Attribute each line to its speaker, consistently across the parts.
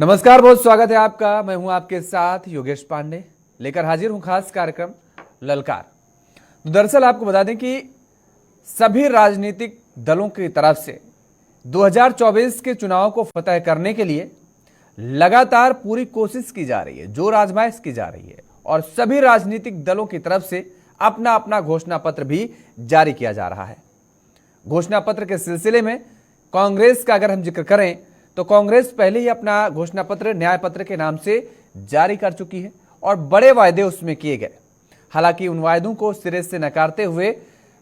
Speaker 1: नमस्कार, बहुत स्वागत है आपका। मैं हूं आपके साथ योगेश पांडे, लेकर हाजिर हूं खास कार्यक्रम ललकार। तो दरअसल आपको बता दें कि सभी राजनीतिक दलों की तरफ से 2024 के चुनाव को फतह करने के लिए लगातार पूरी कोशिश की जा रही है, जोर आजमाइश की जा रही है और सभी राजनीतिक दलों की तरफ से अपना अपना घोषणा पत्र भी जारी किया जा रहा है। घोषणा पत्र के सिलसिले में कांग्रेस का अगर हम जिक्र करें तो कांग्रेस पहले ही अपना घोषणा पत्र न्याय पत्र के नाम से जारी कर चुकी है और बड़े वायदे उसमें किए गए। हालांकि उन वायदों को सिरे से नकारते हुए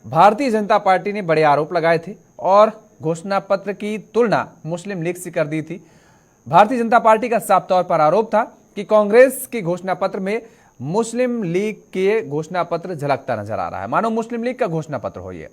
Speaker 1: भारतीय जनता पार्टी ने बड़े आरोप लगाए थे और घोषणा पत्र की तुलना मुस्लिम लीग से कर दी थी। भारतीय जनता पार्टी का साफ तौर पर आरोप था कि कांग्रेस के घोषणा पत्र में मुस्लिम लीग के घोषणा पत्र झलकता नजर आ रहा है, मानो मुस्लिम लीग का घोषणा पत्र हो ये।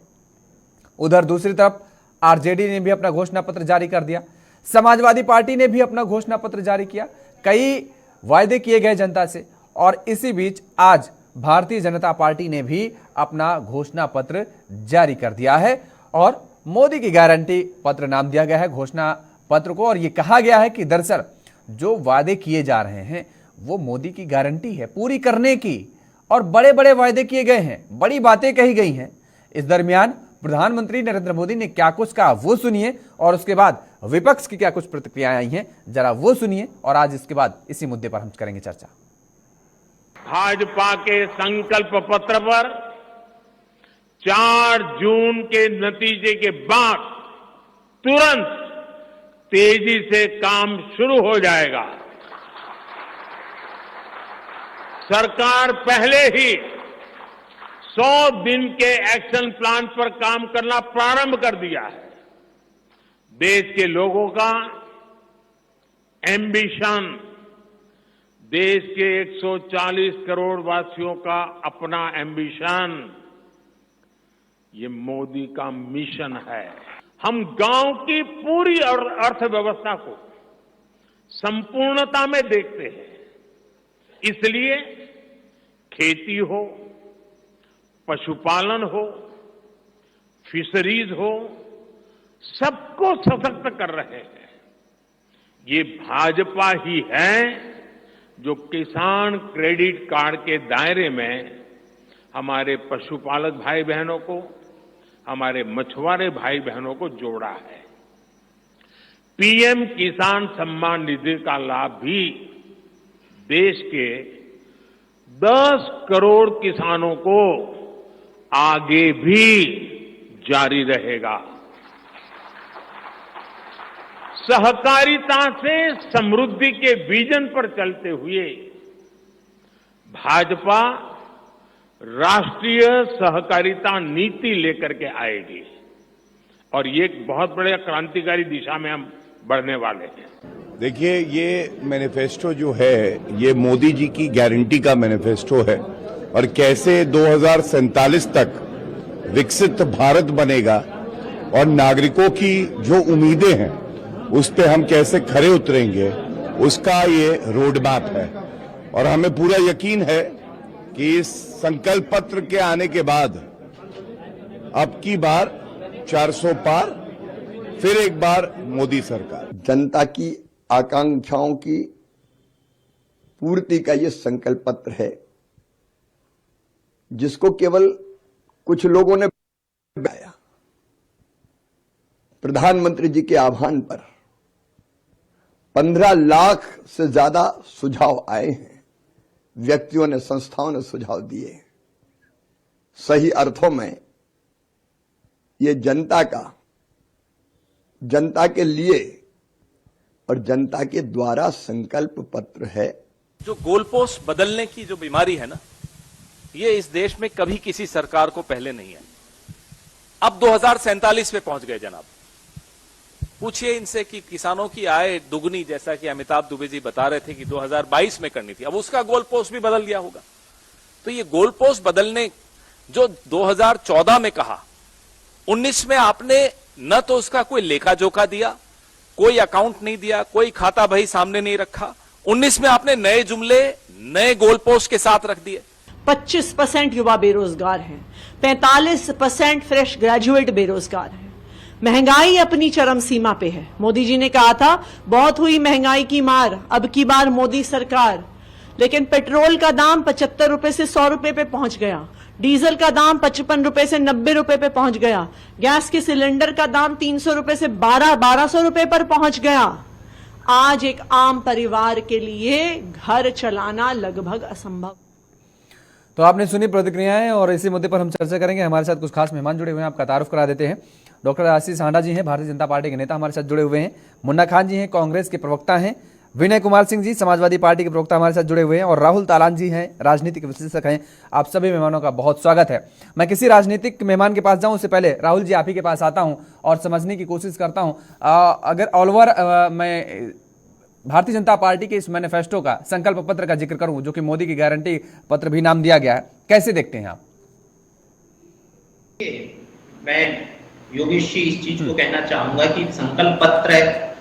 Speaker 1: उधर दूसरी तरफ आरजेडी ने भी अपना घोषणा पत्र जारी कर दिया, समाजवादी पार्टी ने भी अपना घोषणा पत्र जारी किया। कई वायदे किए गए जनता से और इसी बीच आज भारतीय जनता पार्टी ने भी अपना घोषणा पत्र जारी कर दिया है और मोदी की गारंटी पत्र नाम दिया गया है घोषणा पत्र को। और यह कहा गया है कि दरअसल जो वादे किए जा रहे हैं वो मोदी की गारंटी है पूरी करने की और बड़े बड़े वायदे किए गए हैं, बड़ी बातें कही गई हैं। इस दरमियान प्रधानमंत्री नरेंद्र मोदी ने क्या कुछ कहा वो सुनिए और उसके बाद विपक्ष की क्या कुछ प्रतिक्रियाएं आई हैं जरा वो सुनिए और आज इसके बाद इसी मुद्दे पर हम करेंगे चर्चा।
Speaker 2: भाजपा के संकल्प पत्र पर 4 जून के नतीजे के बाद तुरंत तेजी से काम शुरू हो जाएगा। सरकार पहले ही 100 दिन के एक्शन प्लान पर काम करना प्रारंभ कर दिया है। देश के लोगों का एम्बिशन, देश के 140 करोड़ वासियों का अपना एम्बिशन, ये मोदी का मिशन है। हम गांव की पूरी अर्थव्यवस्था को संपूर्णता में देखते हैं, इसलिए खेती हो, पशुपालन हो, फिशरीज हो, सबको सशक्त कर रहे हैं। ये भाजपा ही है जो किसान क्रेडिट कार्ड के दायरे में हमारे पशुपालक भाई बहनों को, हमारे मछुआरे भाई बहनों को जोड़ा है। पीएम किसान सम्मान निधि का लाभ भी देश के 10 करोड़ किसानों को आगे भी जारी रहेगा। सहकारिता से समृद्धि के विजन पर चलते हुए भाजपा राष्ट्रीय सहकारिता नीति लेकर के आएगी और ये एक बहुत बड़े क्रांतिकारी दिशा में हम बढ़ने वाले हैं।
Speaker 3: देखिए, ये मैनिफेस्टो जो है ये मोदी जी की गारंटी का मैनिफेस्टो है और कैसे 2047 तक विकसित भारत बनेगा और नागरिकों की जो उम्मीदें हैं उस पे हम कैसे खरे उतरेंगे उसका ये रोड मैप है। और हमें पूरा यकीन है कि इस संकल्प पत्र के आने के बाद अब की बार 400 पार, फिर एक बार मोदी सरकार।
Speaker 4: जनता की आकांक्षाओं की पूर्ति का ये संकल्प पत्र है जिसको केवल कुछ लोगों ने बनाया। प्रधानमंत्री जी के आह्वान पर 15 लाख से ज्यादा सुझाव आए हैं। व्यक्तियों ने, संस्थाओं ने सुझाव दिए। सही अर्थों में ये जनता का, जनता के लिए और जनता के द्वारा संकल्प पत्र है।
Speaker 5: जो गोलपोस्ट बदलने की जो बीमारी है ना, ये इस देश में कभी किसी सरकार को पहले नहीं है। अब 2047 पे पहुंच गए जनाब। पूछिए इनसे कि किसानों की आय दुगनी, जैसा कि अमिताभ दुबे जी बता रहे थे कि 2022 में करनी थी, अब उसका गोल पोस्ट भी बदल दिया होगा। तो ये गोल पोस्ट बदलने जो 2014 में कहा, 19 में आपने न तो उसका कोई लेखा जोखा दिया, कोई अकाउंट नहीं दिया, कोई खाता बही सामने नहीं रखा। 19 में आपने नए जुमले, नए गोल पोस्ट के साथ रख दिए।
Speaker 6: 25% युवा बेरोजगार हैं, 45% फ्रेश ग्रेजुएट बेरोजगार हैं, महंगाई अपनी चरम सीमा पे है। मोदी जी ने कहा था बहुत हुई महंगाई की मार, अब की बार मोदी सरकार। लेकिन पेट्रोल का दाम 75 रुपए से 100 रुपए पे पहुंच गया, डीजल का दाम 55 रुपए से 90 रुपए पे पहुंच गया, गैस के सिलेंडर का दाम 300 रुपए से 1200 रुपए पर पहुंच गया। आज एक आम परिवार के लिए घर चलाना लगभग असंभव।
Speaker 1: तो आपने सुनी प्रतिक्रियाएं और इसी मुद्दे पर हम चर्चा करेंगे। हमारे साथ कुछ खास मेहमान जुड़े हुए हैं, आपका तारुफ करा देते हैं। डॉक्टर आशीष सांडा जी हैं, भारतीय जनता पार्टी के नेता हमारे साथ जुड़े हुए हैं। मुन्ना खान जी हैं, कांग्रेस के प्रवक्ता हैं। विनय कुमार सिंह जी समाजवादी पार्टी के प्रवक्ता हमारे साथ जुड़े हुए हैं। और राहुल तालान जी हैं, राजनीतिक विश्लेषक हैं। आप सभी मेहमानों का बहुत स्वागत है। मैं किसी राजनीतिक मेहमान के पास जाऊं उससे पहले राहुल जी आप ही के पास आता हूं और समझने की कोशिश करता हूं। अगर ऑल ओवर मैं भारतीय जनता पार्टी के इस मैनिफेस्टो का, संकल्प पत्र का जिक्र करूं, जो कि मोदी की गारंटी पत्र भी नाम दिया गया है, कैसे देखते हैं आप?
Speaker 7: मैं योगेश जी इस चीज को कहना चाहूंगा कि संकल्प पत्र है,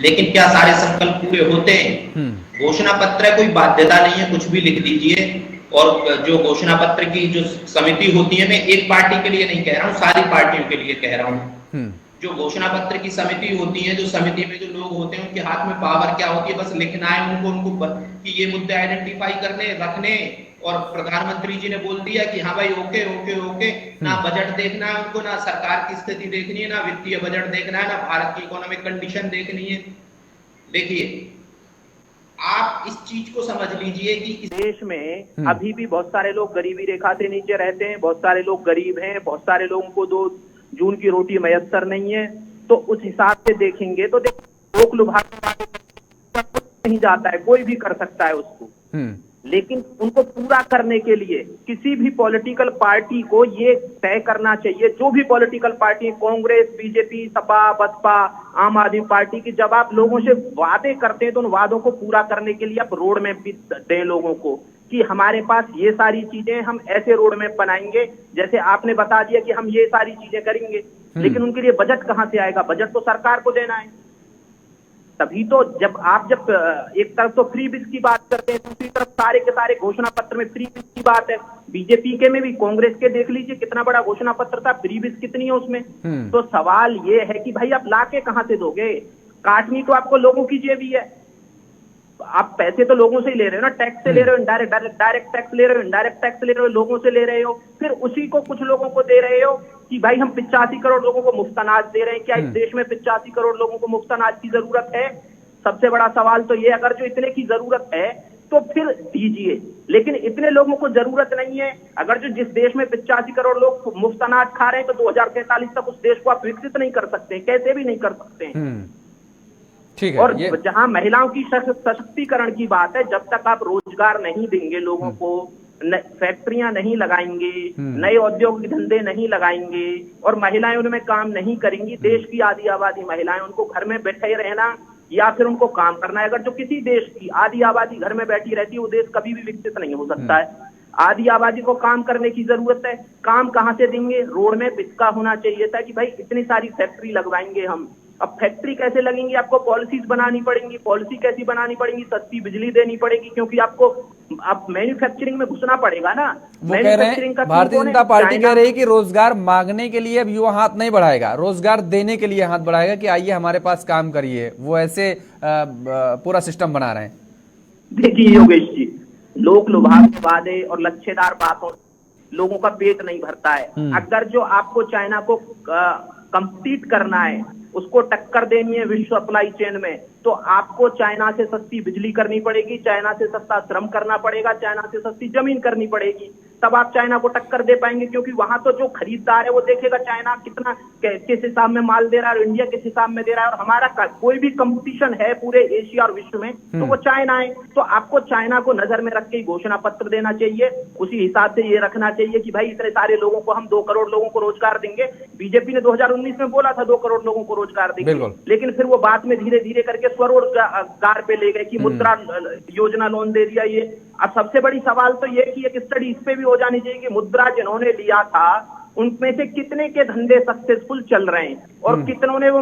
Speaker 7: लेकिन क्या सारे संकल्प पूरे होते हैं? घोषणा पत्र है, कोई बाध्यता नहीं है, कुछ भी लिख दीजिए। और जो घोषणा पत्र की जो समिति होती है, मैं एक पार्टी के लिए नहीं कह रहा हूँ, सारी पार्टियों के लिए कह रहा हूँ। जो घोषणा पत्र की समिति होती है, जो समिति में जो लोग होते हैं, उनके हाथ में पावर क्या होती है? बस लिखना है उनको कि ये मुद्दे आइडेंटिफाई करने, रखने। और प्रधानमंत्री जी ने बोल दिया कि हाँ भाई ओके ओके ओके, ना बजट देखना है उनको, ना सरकार की स्थिति देखनी है, ना वित्तीय बजट देखना है, ना भारत की इकोनॉमिक कंडीशन देखनी है। देखिए, आप इस चीज को समझ लीजिए कि इस देश में अभी भी बहुत सारे लोग गरीबी रेखा से नीचे रहते हैं, बहुत सारे लोग गरीब हैं, बहुत सारे लोगों को 2 जून की रोटी मयस्सर नहीं है। तो उस हिसाब से देखेंगे तो लोक लुभाने नहीं जाता है, कोई भी कर सकता है उसको। लेकिन उनको पूरा करने के लिए किसी भी पॉलिटिकल पार्टी को ये तय करना चाहिए, जो भी political party, Congress, BJP, Sapa, Basapa, Aam Aadmi party की, जब आप लोगों से वादे करते हैं तो उन वादों को पूरा करने के लिए आप रोड मैप भी दें लोगों को कि हमारे पास ये सारी चीजें, हम ऐसे रोड मैप बनाएंगे। जैसे आपने बता दिया कि हम ये सारी चीजें करेंगे, लेकिन उनके लिए बजट कहां से आएगा? बजट तो सरकार को देना है। तभी तो जब एक तरफ तो फ्री बिल की बात करते हैं, दूसरी तरफ सारे के सारे घोषणा पत्र में फ्री बिल की बात है। बीजेपी के में भी, कांग्रेस के देख लीजिए कितना बड़ा घोषणा पत्र था, फ्री बिल कितनी है उसमें। तो सवाल ये है कि भाई आप लाके कहां से दोगे? काटनी तो आपको लोगों की जेबी है। आप पैसे तो लोगों से ही ले रहे हो ना, टैक्स से ले रहे हो, डायरेक्ट टैक्स ले रहे हो, इनडायरेक्ट टैक्स ले रहे हो, लोगों से ले रहे हो, फिर उसी को कुछ लोगों को दे रहे हो कि भाई हम 85 करोड़ लोगों को मुफ्त अनाज दे रहे हैं। क्या इस देश में 85 करोड़ लोगों को मुफ्त अनाज की जरूरत है? सबसे बड़ा सवाल तो ये, अगर जो इतने की जरूरत है तो फिर दीजिए, लेकिन इतने लोगों को जरूरत नहीं है। अगर जो जिस देश में 85 करोड़ लोग मुफ्त अनाज खा रहे हैं, तो 2043 तक उस देश को आप विकसित नहीं कर सकते, कैसे भी नहीं कर सकते।
Speaker 1: ठीक है।
Speaker 7: और जहां महिलाओं की सशक्तिकरण की बात है, जब तक आप रोजगार नहीं देंगे लोगों को, फैक्ट्रियां नहीं लगाएंगे, नए औद्योगिक धंधे नहीं लगाएंगे और महिलाएं उनमें काम नहीं करेंगी, देश की आधी आबादी महिलाएं, उनको घर में बैठे रहना या फिर उनको काम करना है। अगर जो किसी देश की आधी आबादी घर में बैठी रहती है, वो देश कभी भी विकसित नहीं हो सकता है। आधी आबादी को काम करने की जरूरत है। काम कहां से देंगे? रोड में इसका होना चाहिए था कि भाई इतनी सारी फैक्ट्री लगवाएंगे हम। अब फैक्ट्री कैसे लगेंगी? आपको पॉलिसीज बनानी पड़ेंगी। पॉलिसी कैसी बनानी पड़ेगी? सस्ती बिजली देनी पड़ेगी, क्योंकि आपको अब मैन्युफैक्चरिंग में घुसना पड़ेगा ना।
Speaker 1: वो कह रहे हैं, भारतीय जनता पार्टी कह रही है कि रोजगार मांगने के लिए अब युवा हाथ नहीं बढ़ाएगा, रोजगार देने के लिए हाथ बढ़ाएगा कि आइए हमारे पास काम करिए। वो ऐसे पूरा सिस्टम बना रहे हैं।
Speaker 7: देखिए योगेश जी, लोक लुभावने वादे और लच्छेदार बातों लोगों का पेट नहीं भरता है। अगर जो आपको चाइना को कंपीट करना है, उसको टक्कर देनी है विश्व सप्लाई चेन में, तो आपको चाइना से सस्ती बिजली करनी पड़ेगी, चाइना से सस्ता श्रम करना पड़ेगा, चाइना से सस्ती जमीन करनी पड़ेगी, तब आप चाइना को टक्कर दे पाएंगे। क्योंकि वहां तो जो खरीदार है वो देखेगा चाइना कितना किस हिसाब में माल दे रहा है और इंडिया किस हिसाब में दे रहा है, और हमारा कोई भी कंपटीशन है पूरे एशिया और विश्व में तो वो चाइना है। तो आपको चाइना को नजर में रख के घोषणा पत्र देना चाहिए। उसी हिसाब से ये रखना चाहिए कि भाई इतने सारे लोगों को हम 2 करोड़ लोगों को रोजगार देंगे। बीजेपी ने 2019 में बोला था 2 करोड़ लोगों को रोजगार देंगे, लेकिन फिर वो बात में धीरे धीरे करके स्वरोजगार पे ले गए कि मुद्रा योजना लोन दे दिया। ये अब सबसे बड़ी सवाल तो ये कि एक स्टडी इस पे भी हो जानी चाहिए कि मुद्रा जिन्होंने लिया था उनमें से कितने के धंधे सक्सेसफुल चल रहे हैं और कितनों ने वो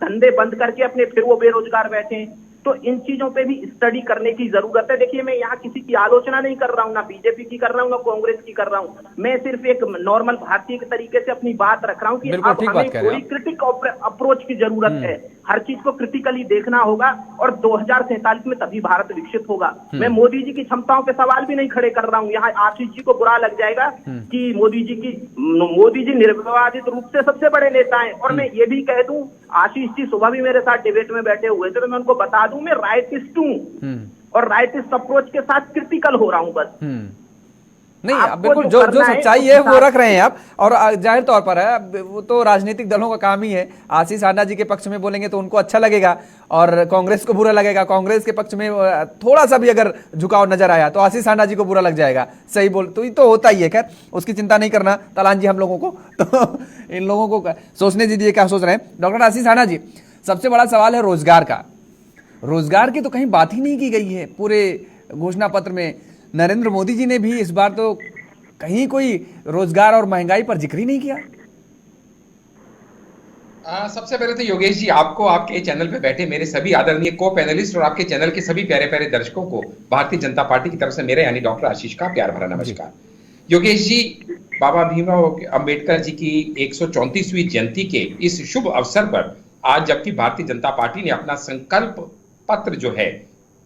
Speaker 7: धंधे बंद करके अपने फिर वो बेरोजगार बैठे हैं।
Speaker 8: तो इन चीजों पे भी स्टडी करने की जरूरत है। देखिए, मैं यहाँ किसी की आलोचना नहीं कर रहा हूँ, ना बीजेपी की कर रहा हूँ, ना कांग्रेस की कर रहा हूँ। मैं सिर्फ एक नॉर्मल भारतीय के तरीके से अपनी बात रख रहा हूँ कि
Speaker 1: बिल्कुल
Speaker 8: अब
Speaker 1: ठीक
Speaker 8: हमें
Speaker 1: बात कह रहे हैं
Speaker 8: थोड़ी क्रिटिक अप्रोच की जरूरत है। हर चीज को क्रिटिकली देखना होगा और 2047 में तभी भारत विकसित होगा। मैं मोदी जी की क्षमताओं पे सवाल भी नहीं खड़े कर रहा हूँ। यहाँ आशीष जी को बुरा लग जाएगा कि मोदी जी निर्विवादित रूप से सबसे बड़े नेता हैं। और मैं ये भी कह दूं, आशीष जी सुबह भी मेरे साथ डिबेट में बैठे हुए थे, तो मैं उनको बता दूं मैं राइटिस्ट हूं और राइटिस्ट अप्रोच के साथ क्रिटिकल हो रहा हूं बस।
Speaker 1: नहीं,
Speaker 8: आपको
Speaker 1: अब बिल्कुल
Speaker 8: जो
Speaker 1: जो
Speaker 8: करना है,
Speaker 1: सच्चाई
Speaker 8: उस
Speaker 1: है वो
Speaker 8: हिसाब
Speaker 1: रख रहे हैं आप, और जाहिर तौर पर है अब वो तो राजनीतिक दलों का काम ही है। आशीष आना जी के पक्ष में बोलेंगे तो उनको अच्छा लगेगा और कांग्रेस को बुरा लगेगा। कांग्रेस के पक्ष में थोड़ा सा भी अगर झुकाव नजर आया तो आशीष आना जी को बुरा लग जाएगा। सही बोल तो ये तो होता ही है। खैर, उसकी चिंता नहीं करना तलान जी हम लोगों को, तो इन लोगों को सोचने दीजिए क्या सोच रहे हैं। डॉक्टर आशीष आना जी, सबसे बड़ा सवाल है रोजगार का। रोजगार की तो कहीं बात ही नहीं की गई है पूरे घोषणा पत्र में। नरेंद्र मोदी जी ने भी इस बार तो कहीं कोई रोजगार और महंगाई पर जिक्र ही नहीं किया।
Speaker 9: सबसे पहले तो योगेश जी, आपको आपके चैनल पे बैठे मेरे सभी आदरणीय को पैनलिस्ट और आपके चैनल के सभी प्यारे प्यारे दर्शकों को भारतीय जनता पार्टी की तरफ से मेरे यानी डॉक्टर आशीष का प्यार भरा नमस्कार। योगेश जी, बाबा भीमराव अंबेडकर जी की 134वीं जयंती के इस शुभ अवसर पर आज जबकि भारतीय जनता पार्टी ने अपना संकल्प पत्र जो है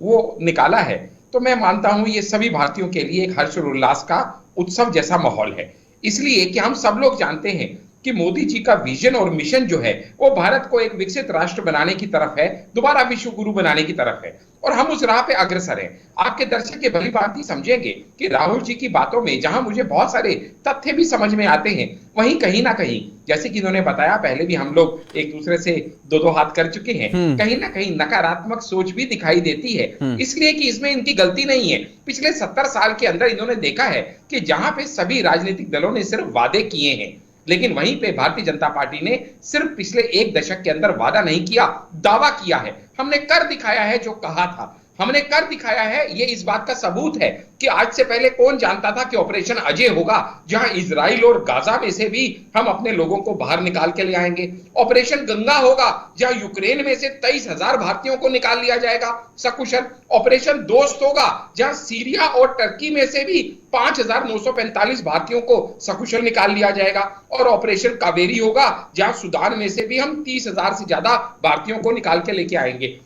Speaker 9: वो निकाला है, तो मैं मानता हूं ये सभी भारतीयों के लिए एक हर्ष और उल्लास का उत्सव जैसा माहौल है। इसलिए कि हम सब लोग जानते हैं कि मोदी जी का विजन और मिशन जो है वो भारत को एक विकसित राष्ट्र बनाने की तरफ है, दोबारा विश्व गुरु बनाने की तरफ है, और हम उस राह पे अग्रसर हैं। आपके दर्शक के भली भांति समझेंगे कि राहुल जी की बातों में जहां मुझे बहुत सारे तथ्य भी समझ में आते हैं, वहीं कहीं ना कहीं जैसे कि इन्होंने बताया, पहले भी हम लोग एक दूसरे से दो हाथ कर चुके हैं, कहीं ना कहीं नकारात्मक सोच भी दिखाई देती है। इसलिए कि इसमें इनकी गलती नहीं है। पिछले 70 साल के अंदर इन्होंने देखा है कि जहां पे सभी राजनीतिक दलों ने सिर्फ वादे किए हैं, लेकिन वहीं पे भारतीय जनता पार्टी ने सिर्फ पिछले एक दशक के अंदर वादा नहीं किया, दावा किया है। हमने कर दिखाया है जो कहा था, हमने कर दिखाया है। ये इस बात का सबूत है कि आज से पहले कौन जानता था कि ऑपरेशन अजय होगा, जहां इजराइल और गाजा में से भी हम अपने लोगों को बाहर निकाल के ले आएंगे। ऑपरेशन गंगा होगा, जहां यूक्रेन में से 23,000 भारतीयों को निकाल लिया जाएगा सकुशल। ऑपरेशन दोस्त होगा, जहां सीरिया और टर्की में से भी 5,945 भारतीयों को सकुशल निकाल लिया जाएगा। और ऑपरेशन कावेरी होगा, जहां सुदान में से भी हम 30,000 से ज्यादा भारतीयों को निकाल के लेके आएंगे।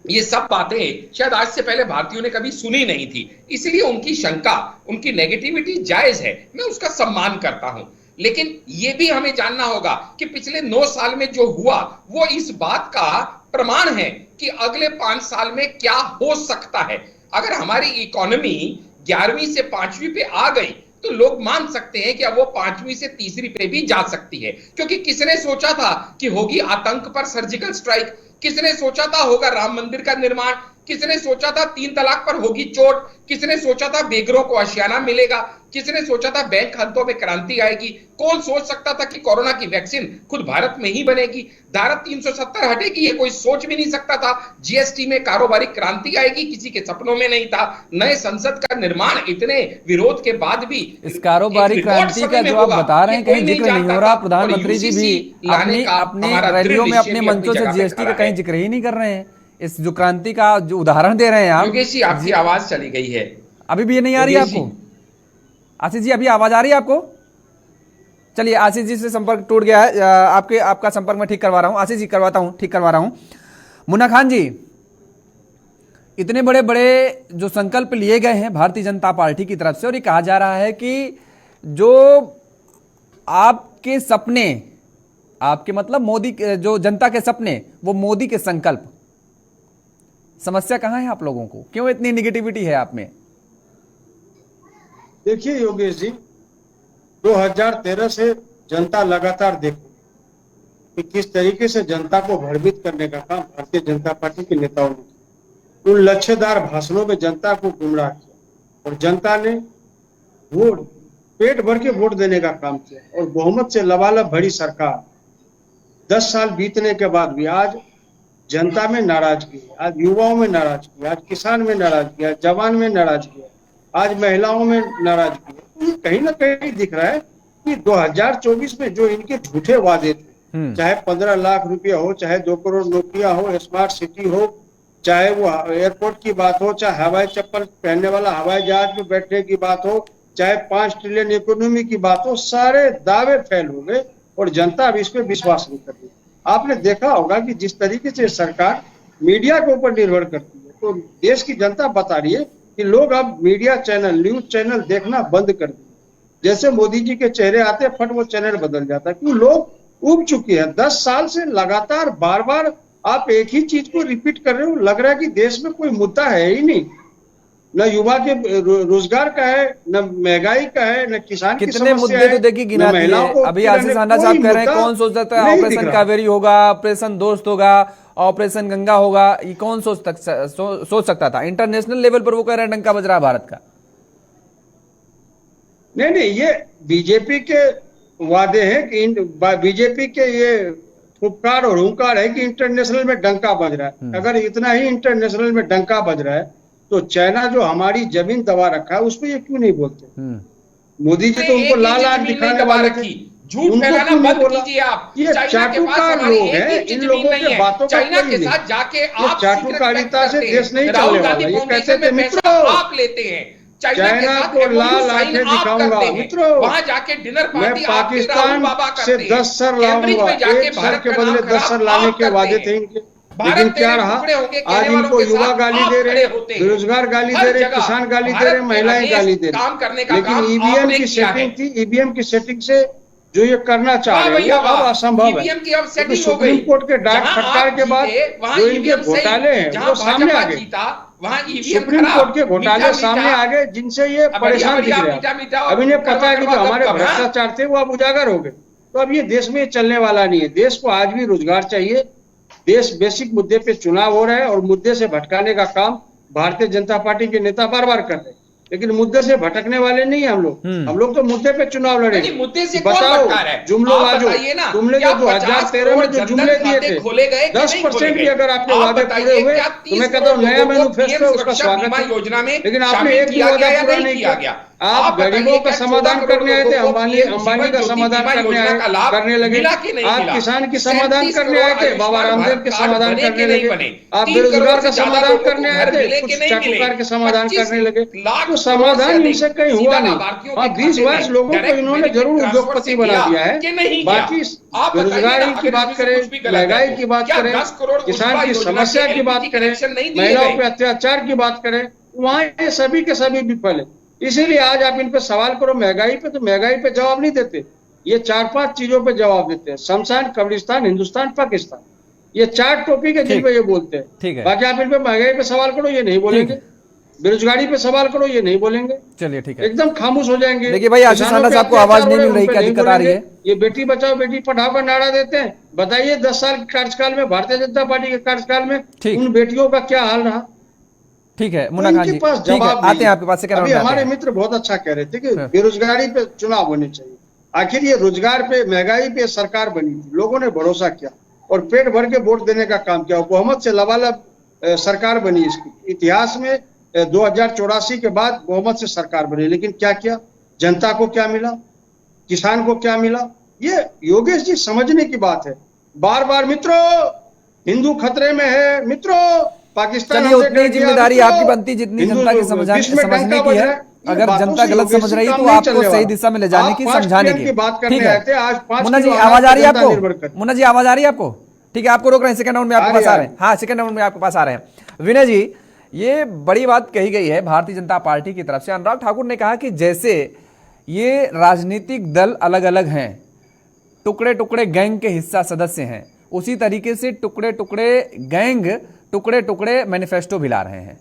Speaker 9: ये सब बातें शायद आज से पहले भारतीयों ने कभी सुनी नहीं थी, इसलिए उनकी शंका, उनकी नेगेटिविटी जायज है, मैं उसका सम्मान करता हूं। लेकिन यह भी हमें जानना होगा कि पिछले 9 साल में जो हुआ वो इस बात का प्रमाण है कि अगले 5 साल में क्या हो सकता है। अगर हमारी इकोनॉमी 11वीं से 5वीं पे आ गई तो लोग मान सकते हैं कि अब वो 5वीं से 3री पे भी जा सकती है, क्योंकि किसने सोचा था कि होगी आतंक पर सर्जिकल स्ट्राइक, किसने सोचा था होगा राम मंदिर का निर्माण, किसने सोचा था 3 तलाक पर होगी चोट, किसने सोचा था बेघरों को आशियाना मिलेगा, किसने सोचा था बैंक खातों में क्रांति आएगी, कौन सोच सकता था कि कोरोना की वैक्सीन खुद भारत में ही बनेगी, धारा 370 हटेगी, ये कोई सोच भी नहीं सकता था। जीएसटी में कारोबारी क्रांति आएगी, किसी के सपनों में नहीं था। नए संसद का निर्माण इतने विरोध के बाद भी
Speaker 1: इस कारोबारी क्रांति का जो आप बता रहे हैं कहीं जिक्र नहीं हो रहा। प्रधानमंत्री जी भी अपनी रैलियों में अपने मंचों से जीएसटी का कहीं जिक्र ही नहीं कर रहे हैं। इस जो क्रांति का जो उदाहरण दे रहे हैं आप।
Speaker 9: योगेश जी, आपकी आवाज चली गई है,
Speaker 1: अभी भी ये नहीं आ रही है आपको? आशीष जी, अभी आवाज आ रही है आपको? चलिए, आशीष जी से संपर्क टूट गया है, आपका संपर्क मैं ठीक करवा रहा हूं। आशीष जी ठीक करवा रहा हूं। मुन्ना खान जी, इतने बड़े बड़े जो संकल्प लिए गए हैं भारतीय जनता पार्टी की तरफ से, और ये कहा जा रहा है कि जो आपके सपने, आपके मतलब मोदी, जो जनता के सपने वो मोदी के संकल्प, समस्या कहां है आप लोगों को? क्यों इतनी निगेटिविटी है आप में?
Speaker 10: देखिए योगेश जी, 2013 से जनता लगातार देखो कि किस तरीके से जनता को भ्रमित करने का काम भारतीय जनता पार्टी के नेताओं ने किया। उन लक्ष्यदार भाषणों में जनता को गुमराह किया और जनता ने वोट, पेट भर के वोट देने का काम किया और बहुमत से लबालब भरी सरकार 10 साल बीतने के भी भी आज जनता में नाराजगी है, आज युवाओं में नाराजगी है, आज किसान में नाराजगी है, जवान में नाराजगी है, आज महिलाओं में नाराजगी है। कहीं ना कहीं दिख रहा है कि 2024 में जो इनके झूठे वादे थे, चाहे 15 लाख रुपया हो, चाहे 2 करोड़ नौकरियां हो, स्मार्ट सिटी हो, चाहे वो एयरपोर्ट की बात हो, चाहे हवाई चप्पल पहनने वाला हवाई जहाज में बैठने की बात हो, चाहे 5 ट्रिलियन इकोनॉमी की बात हो, सारे दावे फेल हो गए और जनता अब इस पे विश्वास नहीं कर रही। आपने देखा होगा कि जिस तरीके से सरकार मीडिया के ऊपर निर्भर करती है, तो देश की जनता बता रही है कि लोग अब मीडिया चैनल, न्यूज चैनल देखना बंद कर दिए। जैसे मोदी जी के चेहरे आते फट वो चैनल बदल जाता है, क्यों? लोग उब चुके हैं। 10 साल से लगातार बार बार आप एक ही चीज को रिपीट कर रहे हो। लग रहा है कि देश में कोई मुद्दा है ही नहीं, न युवा के रोजगार का है, न महंगाई का है, न किसान की
Speaker 1: कितने मुद्दे तो देखिए गिना दिए। अभी आशीष आंडा साहब कह रहे हैं कौन सोच सकता है ऑपरेशन कावेरी होगा, ऑपरेशन दोस्त होगा, ऑपरेशन गंगा होगा, ये कौन सोच सकता था? इंटरनेशनल लेवल पर वो कह रहे हैं डंका बज रहा है भारत का।
Speaker 10: नहीं, ये बीजेपी के वादे हैं कि बीजेपी के ये फुफकार और हुंकार है कि इंटरनेशनल में डंका बज रहा है। अगर इतना ही इंटरनेशनल में डंका बज रहा है तो चाइना जो हमारी जमीन दबा रखा है उस पर ये क्यों नहीं बोलते? मोदी जी तो उनको लाल आंख दिखाने वाले थे,
Speaker 9: झूठ फैलाना बंद कीजिए आप।
Speaker 10: ये चाटुकार लोग हैं, इन लोगों के बातों का
Speaker 9: चाइना के साथ जाके आप
Speaker 10: चाटुकारिता से देश नहीं चलने वाला। ये कहते थे मित्रों
Speaker 9: आप लेते हैं
Speaker 10: चाइना को लाल आंखें दिखाऊंगा, मित्रों
Speaker 9: वहां जाके डिनर
Speaker 10: मैं
Speaker 9: पार्टी
Speaker 10: पाकिस्तान से 10 सर लाऊंगा, 1 सर के बदले 10 सर लाने के वादे थे इनके। लेकिन क्या रहा? आज इनको युवा गाली दे रहे, बेरोजगार गाली दे रहे, किसान गाली दे रहे, महिलाएं गाली दे रहे। लेकिन ईवीएम की सेटिंग थी, ईवीएम की सेटिंग से जो ये करना चाह रहे हैं अब असंभव है। तो सुप्रीम कोर्ट के डांट फटकार के बाद जो इनके घोटाले हैं वो सामने आ गए, सुप्रीम कोर्ट के घोटाले सामने आ गए जिनसे ये परेशान दिख रहे हैं। अब इन्हें पता है कि जो हमारे भ्रष्टाचार थे वो अब उजागर हो गए। तो अब ये देश में चलने वाला नहीं है। देश को आज भी रोजगार चाहिए। देश बेसिक मुद्दे पे चुनाव हो रहा है और मुद्दे से भटकाने का काम भारतीय जनता पार्टी के नेता बार बार कर रहे हैं, लेकिन मुद्दे से भटकने वाले नहीं हम लोग तो मुद्दे पे चुनाव लड़ेंगे।
Speaker 9: मुद्दे से
Speaker 10: बताओ, जुमलों बाजू तुमने जो 2013 में जो जुमले दिए थे 10% भी अगर आपके वादे पूरे हुए तो मैं कहता हूँ नया मैनिफेस्टो उसका स्वागत है। योजना में लेकिन आपने एक भी वादा पूरा नहीं किया। आप गरीबों का समाधान करने आए थे, अंबानी का समाधान करने लगे। आप किसान की समाधान करने आए थे, बाबा रामदेव के समाधान करने लगे। आप बेरोजगार का समाधान करने आए थे, कुछ चाटुकार के समाधान करने लगे। तो समाधान इनसे कहीं हुआ नहीं। और 20-22 लोगों को इन्होंने जरूर उद्योगपति बना दिया है। बाकी बेरोजगारी की बात करें, महंगाई की बात करें, किसान की समस्या की बात करें, महिलाओं पे अत्याचार की बात करें, वहां ये सभी के सभी विफल है। इसीलिए आज आप इन पे सवाल करो महंगाई पे, तो महंगाई पे जवाब नहीं देते। ये 4-5 चीजों पे जवाब देते हैं, शमशान, कब्रिस्तान, हिंदुस्तान, पाकिस्तान। ये 4 टॉपिक है जिन पे ये बोलते हैं। बाकी आप इन पे महंगाई पे सवाल करो ये नहीं बोलेंगे, बेरोजगारी पे सवाल करो ये नहीं बोलेंगे।
Speaker 1: चलिए ठीक है,
Speaker 10: एकदम खामोश हो जाएंगे।
Speaker 1: देखिए भाई आशीष आंडा साहब को आवाज नहीं मिल रही, क्या दिक्कत आ रही है?
Speaker 10: ये बेटी बचाओ बेटी पढ़ाओ का नारा देते हैं। बताइए 10 साल के कार्यकाल में, भारतीय जनता पार्टी के कार्यकाल में उन बेटियों का क्या हाल रहा?
Speaker 1: ठीक है मुन्ना खान जी, ठीक है आते हैं आपके पास।
Speaker 10: अभी हमारे मित्र बहुत अच्छा कह रहे थे कि बेरोजगारी पे चुनाव होने चाहिए। आखिर ये रोजगार पे, महंगाई पे सरकार बनी थी, लोगों ने भरोसा किया और पेट भर के वोट देने का काम किया। बहुमत से लबालब सरकार बनी इसकी। इतिहास में 2084 के बाद बहुमत से सरकार बनी, लेकिन क्या किया? जनता को क्या मिला? किसान को क्या मिला? ये योगेश जी समझने की बात है। बार बार मित्रों हिंदू खतरे में है, मित्रों पाकिस्तान।
Speaker 1: उतनी जिम्मेदारी आपकी बनती जितनी जनता की समझने की है। अगर जनता गलत समझ रही तो आपको सही दिशा में ले जाने की, समझाने की बात करने आए थे। आज मुन्ना जी आवाज आ रही है आपको? मुन्ना जी आवाज आ रही है आपको? ठीक है, आपको रोक रहे हैं, सेकंड राउंड में आपके पास आ रहे हैं। हाँ, सेकंड राउंड में आपके पास आ रहे हैं। विनय जी, ये बड़ी बात कही गई है भारतीय जनता पार्टी की तरफ से। अनुराग ठाकुर ने कहा कि जैसे ये राजनीतिक दल अलग अलग हैं, टुकड़े टुकड़े गैंग के हिस्सा सदस्य हैं, उसी तरीके से टुकड़े टुकड़े गैंग टुकड़े टुकड़े मैनिफेस्टो भी ला रहे हैं।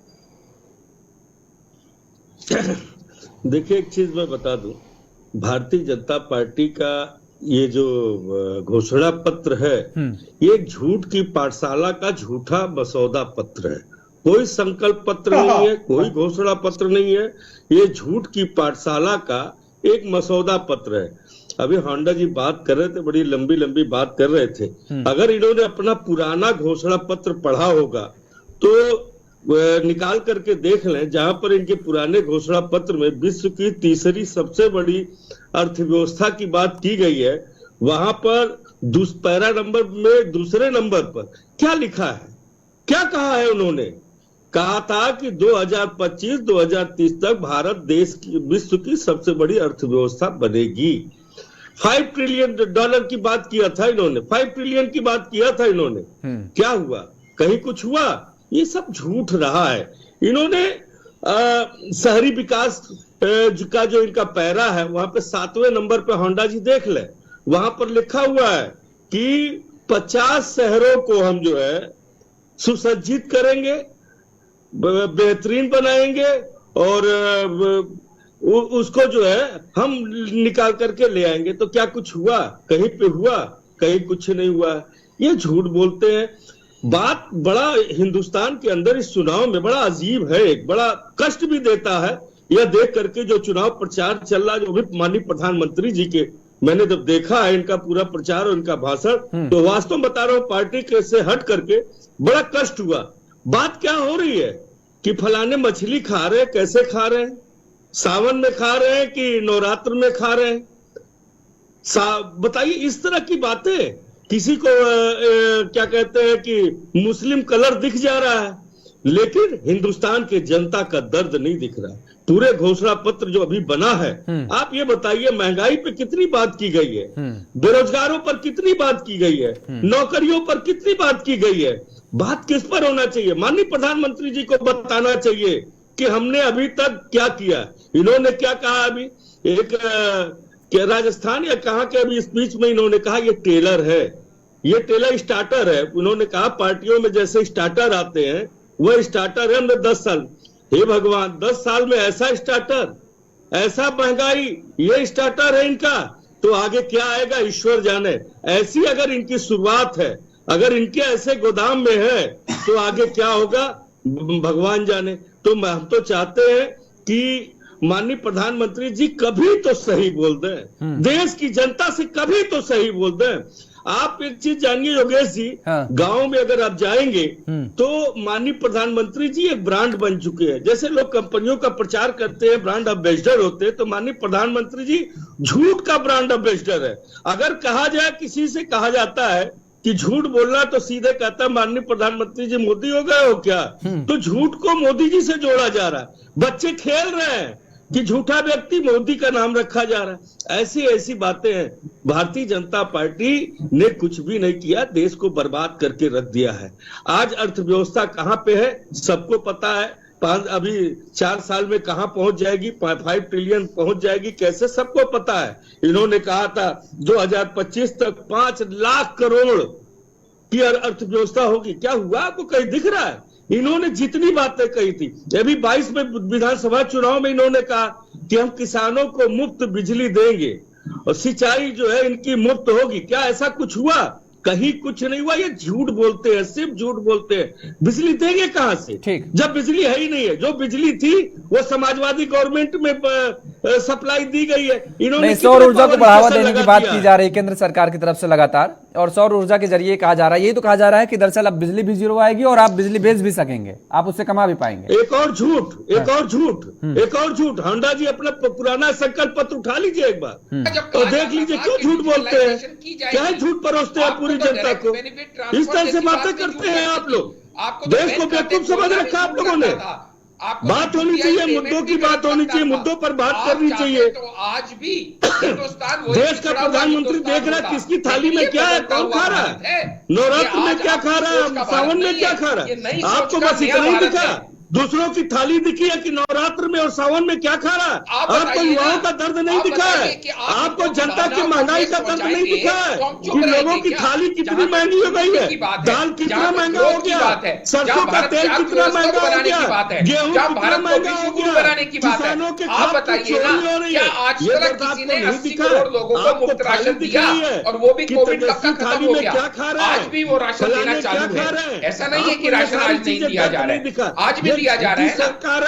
Speaker 11: देखिए एक चीज मैं बता दूं, भारतीय जनता पार्टी का ये जो घोषणा पत्र है ये झूठ की पाठशाला का झूठा मसौदा पत्र है। कोई संकल्प पत्र नहीं है, कोई घोषणा पत्र नहीं है, ये झूठ की पाठशाला का एक मसौदा पत्र है। अभी होंडा जी बात कर रहे थे, बड़ी लंबी लंबी बात कर रहे थे। अगर इन्होंने अपना पुराना घोषणा पत्र पढ़ा होगा तो निकाल करके देख लें, जहां पर इनके पुराने घोषणा पत्र में विश्व की तीसरी सबसे बड़ी अर्थव्यवस्था की बात की गई है, वहां पर पैरा नंबर में दूसरे नंबर पर क्या लिखा है? क्या कहा है उन्होंने? कहा था कि 2025-2030 तक भारत देश की विश्व की सबसे बड़ी अर्थव्यवस्था बनेगी। $5 ट्रिलियन की बात किया था इन्होंने, 5 ट्रिलियन की बात किया था इन्होंने। क्या हुआ? कहीं कुछ हुआ? ये सब झूठ रहा है। इन्होंने शहरी विकास का जो इनका पैरा है वहां पे 7वें नंबर पे होंडा जी देख ले, वहां पर लिखा हुआ है कि 50 शहरों को हम जो है सुसज्जित करेंगे, बेहतरीन बनाएंगे और उसको जो है हम निकाल करके ले आएंगे। तो क्या कुछ हुआ? कहीं पे हुआ? कहीं कुछ नहीं हुआ। ये झूठ बोलते हैं। बात बड़ा हिंदुस्तान के अंदर इस चुनाव में बड़ा अजीब है, एक बड़ा कष्ट भी देता है यह देख करके जो चुनाव प्रचार चल रहा है, जो भी माननीय प्रधानमंत्री जी के मैंने जब देखा है इनका पूरा प्रचार और इनका भाषण, तो वास्तव में बता रहा हूं पार्टी के से हट करके बड़ा कष्ट हुआ। बात क्या हो रही है कि फलाने मछली खा रहे हैं, कैसे खा रहे हैं, सावन में खा रहे हैं कि नवरात्र में खा रहे हैं? बताइए, इस तरह की बातें। किसी को क्या कहते हैं कि मुस्लिम कलर दिख जा रहा है, लेकिन हिंदुस्तान के जनता का दर्द नहीं दिख रहा। पूरे घोषणा पत्र जो अभी बना है, आप ये बताइए महंगाई पे कितनी बात की गई है, बेरोजगारों पर कितनी बात की गई है, नौकरियों पर कितनी बात की गई है। बात किस पर होना चाहिए? माननीय प्रधानमंत्री जी को बताना चाहिए कि हमने अभी तक क्या किया। इन्होंने क्या कहा अभी, एक राजस्थान या कहां के अभी स्पीच में इन्होंने कहा ये टेलर है, ये टेलर स्टार्टर है। उन्होंने कहा पार्टियों में जैसे स्टार्टर आते हैं वह स्टार्टर है हमने 10 साल। हे भगवान, 10 साल में ऐसा स्टार्टर, ऐसा महंगाई, ये स्टार्टर है इनका, तो आगे क्या आएगा ईश्वर जाने। ऐसी अगर इनकी शुरुआत है, अगर इनके ऐसे गोदाम में है, तो आगे क्या होगा भगवान जाने। तो हम तो चाहते हैं कि माननीय प्रधानमंत्री जी कभी तो सही बोल दें, देश की जनता से कभी तो सही बोल दें। आप एक चीज जानिए योगेश जी, गांव में अगर आप जाएंगे तो माननीय प्रधानमंत्री जी एक ब्रांड बन चुके हैं। जैसे लोग कंपनियों का प्रचार करते हैं, ब्रांड एम्बेसडर होते हैं, तो माननीय प्रधानमंत्री जी झूठ का ब्रांड एम्बेसडर है। अगर कहा जाए, किसी से कहा जाता है कि झूठ बोलना, तो सीधे कहता है माननीय प्रधानमंत्री जी मोदी हो गए हो क्या? तो झूठ को मोदी जी से जोड़ा जा रहा है। बच्चे खेल रहे हैं कि झूठा व्यक्ति मोदी का नाम रखा जा रहा है। ऐसी ऐसी बातें हैं। भारतीय जनता पार्टी ने कुछ भी नहीं किया, देश को बर्बाद करके रख दिया है। आज अर्थव्यवस्था कहां पे है सबको पता है। अभी 4 साल में कहां पहुंच जाएगी, 5 ट्रिलियन पहुंच जाएगी कैसे, सबको पता है। इन्होंने कहा था 2025 तक 5 लाख करोड़ की अर्थव्यवस्था होगी। क्या हुआ? आपको कहीं दिख रहा है? इन्होंने जितनी बातें कही थी, अभी 22 में विधानसभा चुनाव में इन्होंने कहा कि हम किसानों को मुफ्त बिजली देंगे और सिंचाई जो है इनकी मुफ्त होगी। क्या ऐसा कुछ हुआ? कहीं कुछ नहीं हुआ। ये झूठ बोलते हैं, सिर्फ झूठ बोलते हैं। बिजली देंगे कहां से जब बिजली है ही नहीं है? जो बिजली थी वो समाजवादी गवर्नमेंट में सप्लाई दी गई है। इन्होंने
Speaker 1: सौर ऊर्जा को बढ़ावा देने की बात की जा रही है केंद्र सरकार की तरफ से लगातार, और सौर ऊर्जा के जरिए कहा जा रहा है, ये तो कहा जा रहा है कि दरअसल अब बिजली भी 0 आएगी और आप बिजली बेच भी सकेंगे, आप उससे कमा भी पाएंगे।
Speaker 11: एक और झूठ, एक और झूठ, एक और झूठ। होंडा जी अपना पुराना संकल्प पत्र उठा लीजिए एक बार और देख लीजिए क्यों झूट बोलते हैं, क्या झूठ परोसते हैं पूरी जनता को। इस तरह से बातें करते हैं आप लोग। देश को बेवकूफ समझ रखा आप लोगों ने। बात होनी चाहिए, मुद्दों की बात होनी चाहिए, मुद्दों पर बात करनी चाहिए।
Speaker 9: तो आज भी हिंदुस्तान
Speaker 11: देश का प्रधानमंत्री देख रहा है किसकी थाली में क्या है, कौन खा रहा है, नवरात्र में क्या खा रहा है, सावन में क्या खा रहा है। आपको बस इतना ही दिखा, दूसरों की थाली दिखी है कि नवरात्र में और सावन में क्या खा रहा है। आपको युवाओं का दर्द नहीं दिखा है, आपको जनता की महंगाई का दर्द नहीं दिखा है कि लोगों की थाली कितनी महंगी हो गई है, दाल कितना महंगा हो गया, सरसों का तेल कितना महंगा हो गया, गेहूं कितना महंगा हो गया, किसानों के खाते चोरी हो रही है। ये दर्द आपको नहीं दिखा है। आपको थाली दिख रही है
Speaker 9: और वो भी कोविड
Speaker 11: की थाली में क्या खा रहा है,
Speaker 9: आज भी वो राशन देना चालू है। ऐसा नहीं है कि राशन आज नहीं दिया जा रहा है, आज भी दिया जा रहा है।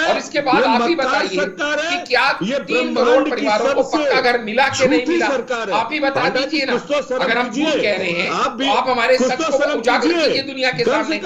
Speaker 9: और इसके बाद आप ही बताइए कि क्या 3 करोड़ परिवारों को पक्का घर मिला कि नहीं मिला, आप ही बता दीजिए ना। अगर हम झूठ कह रहे हैं तो आप हमारे सच को उजागर कीजिए दुनिया के सामने।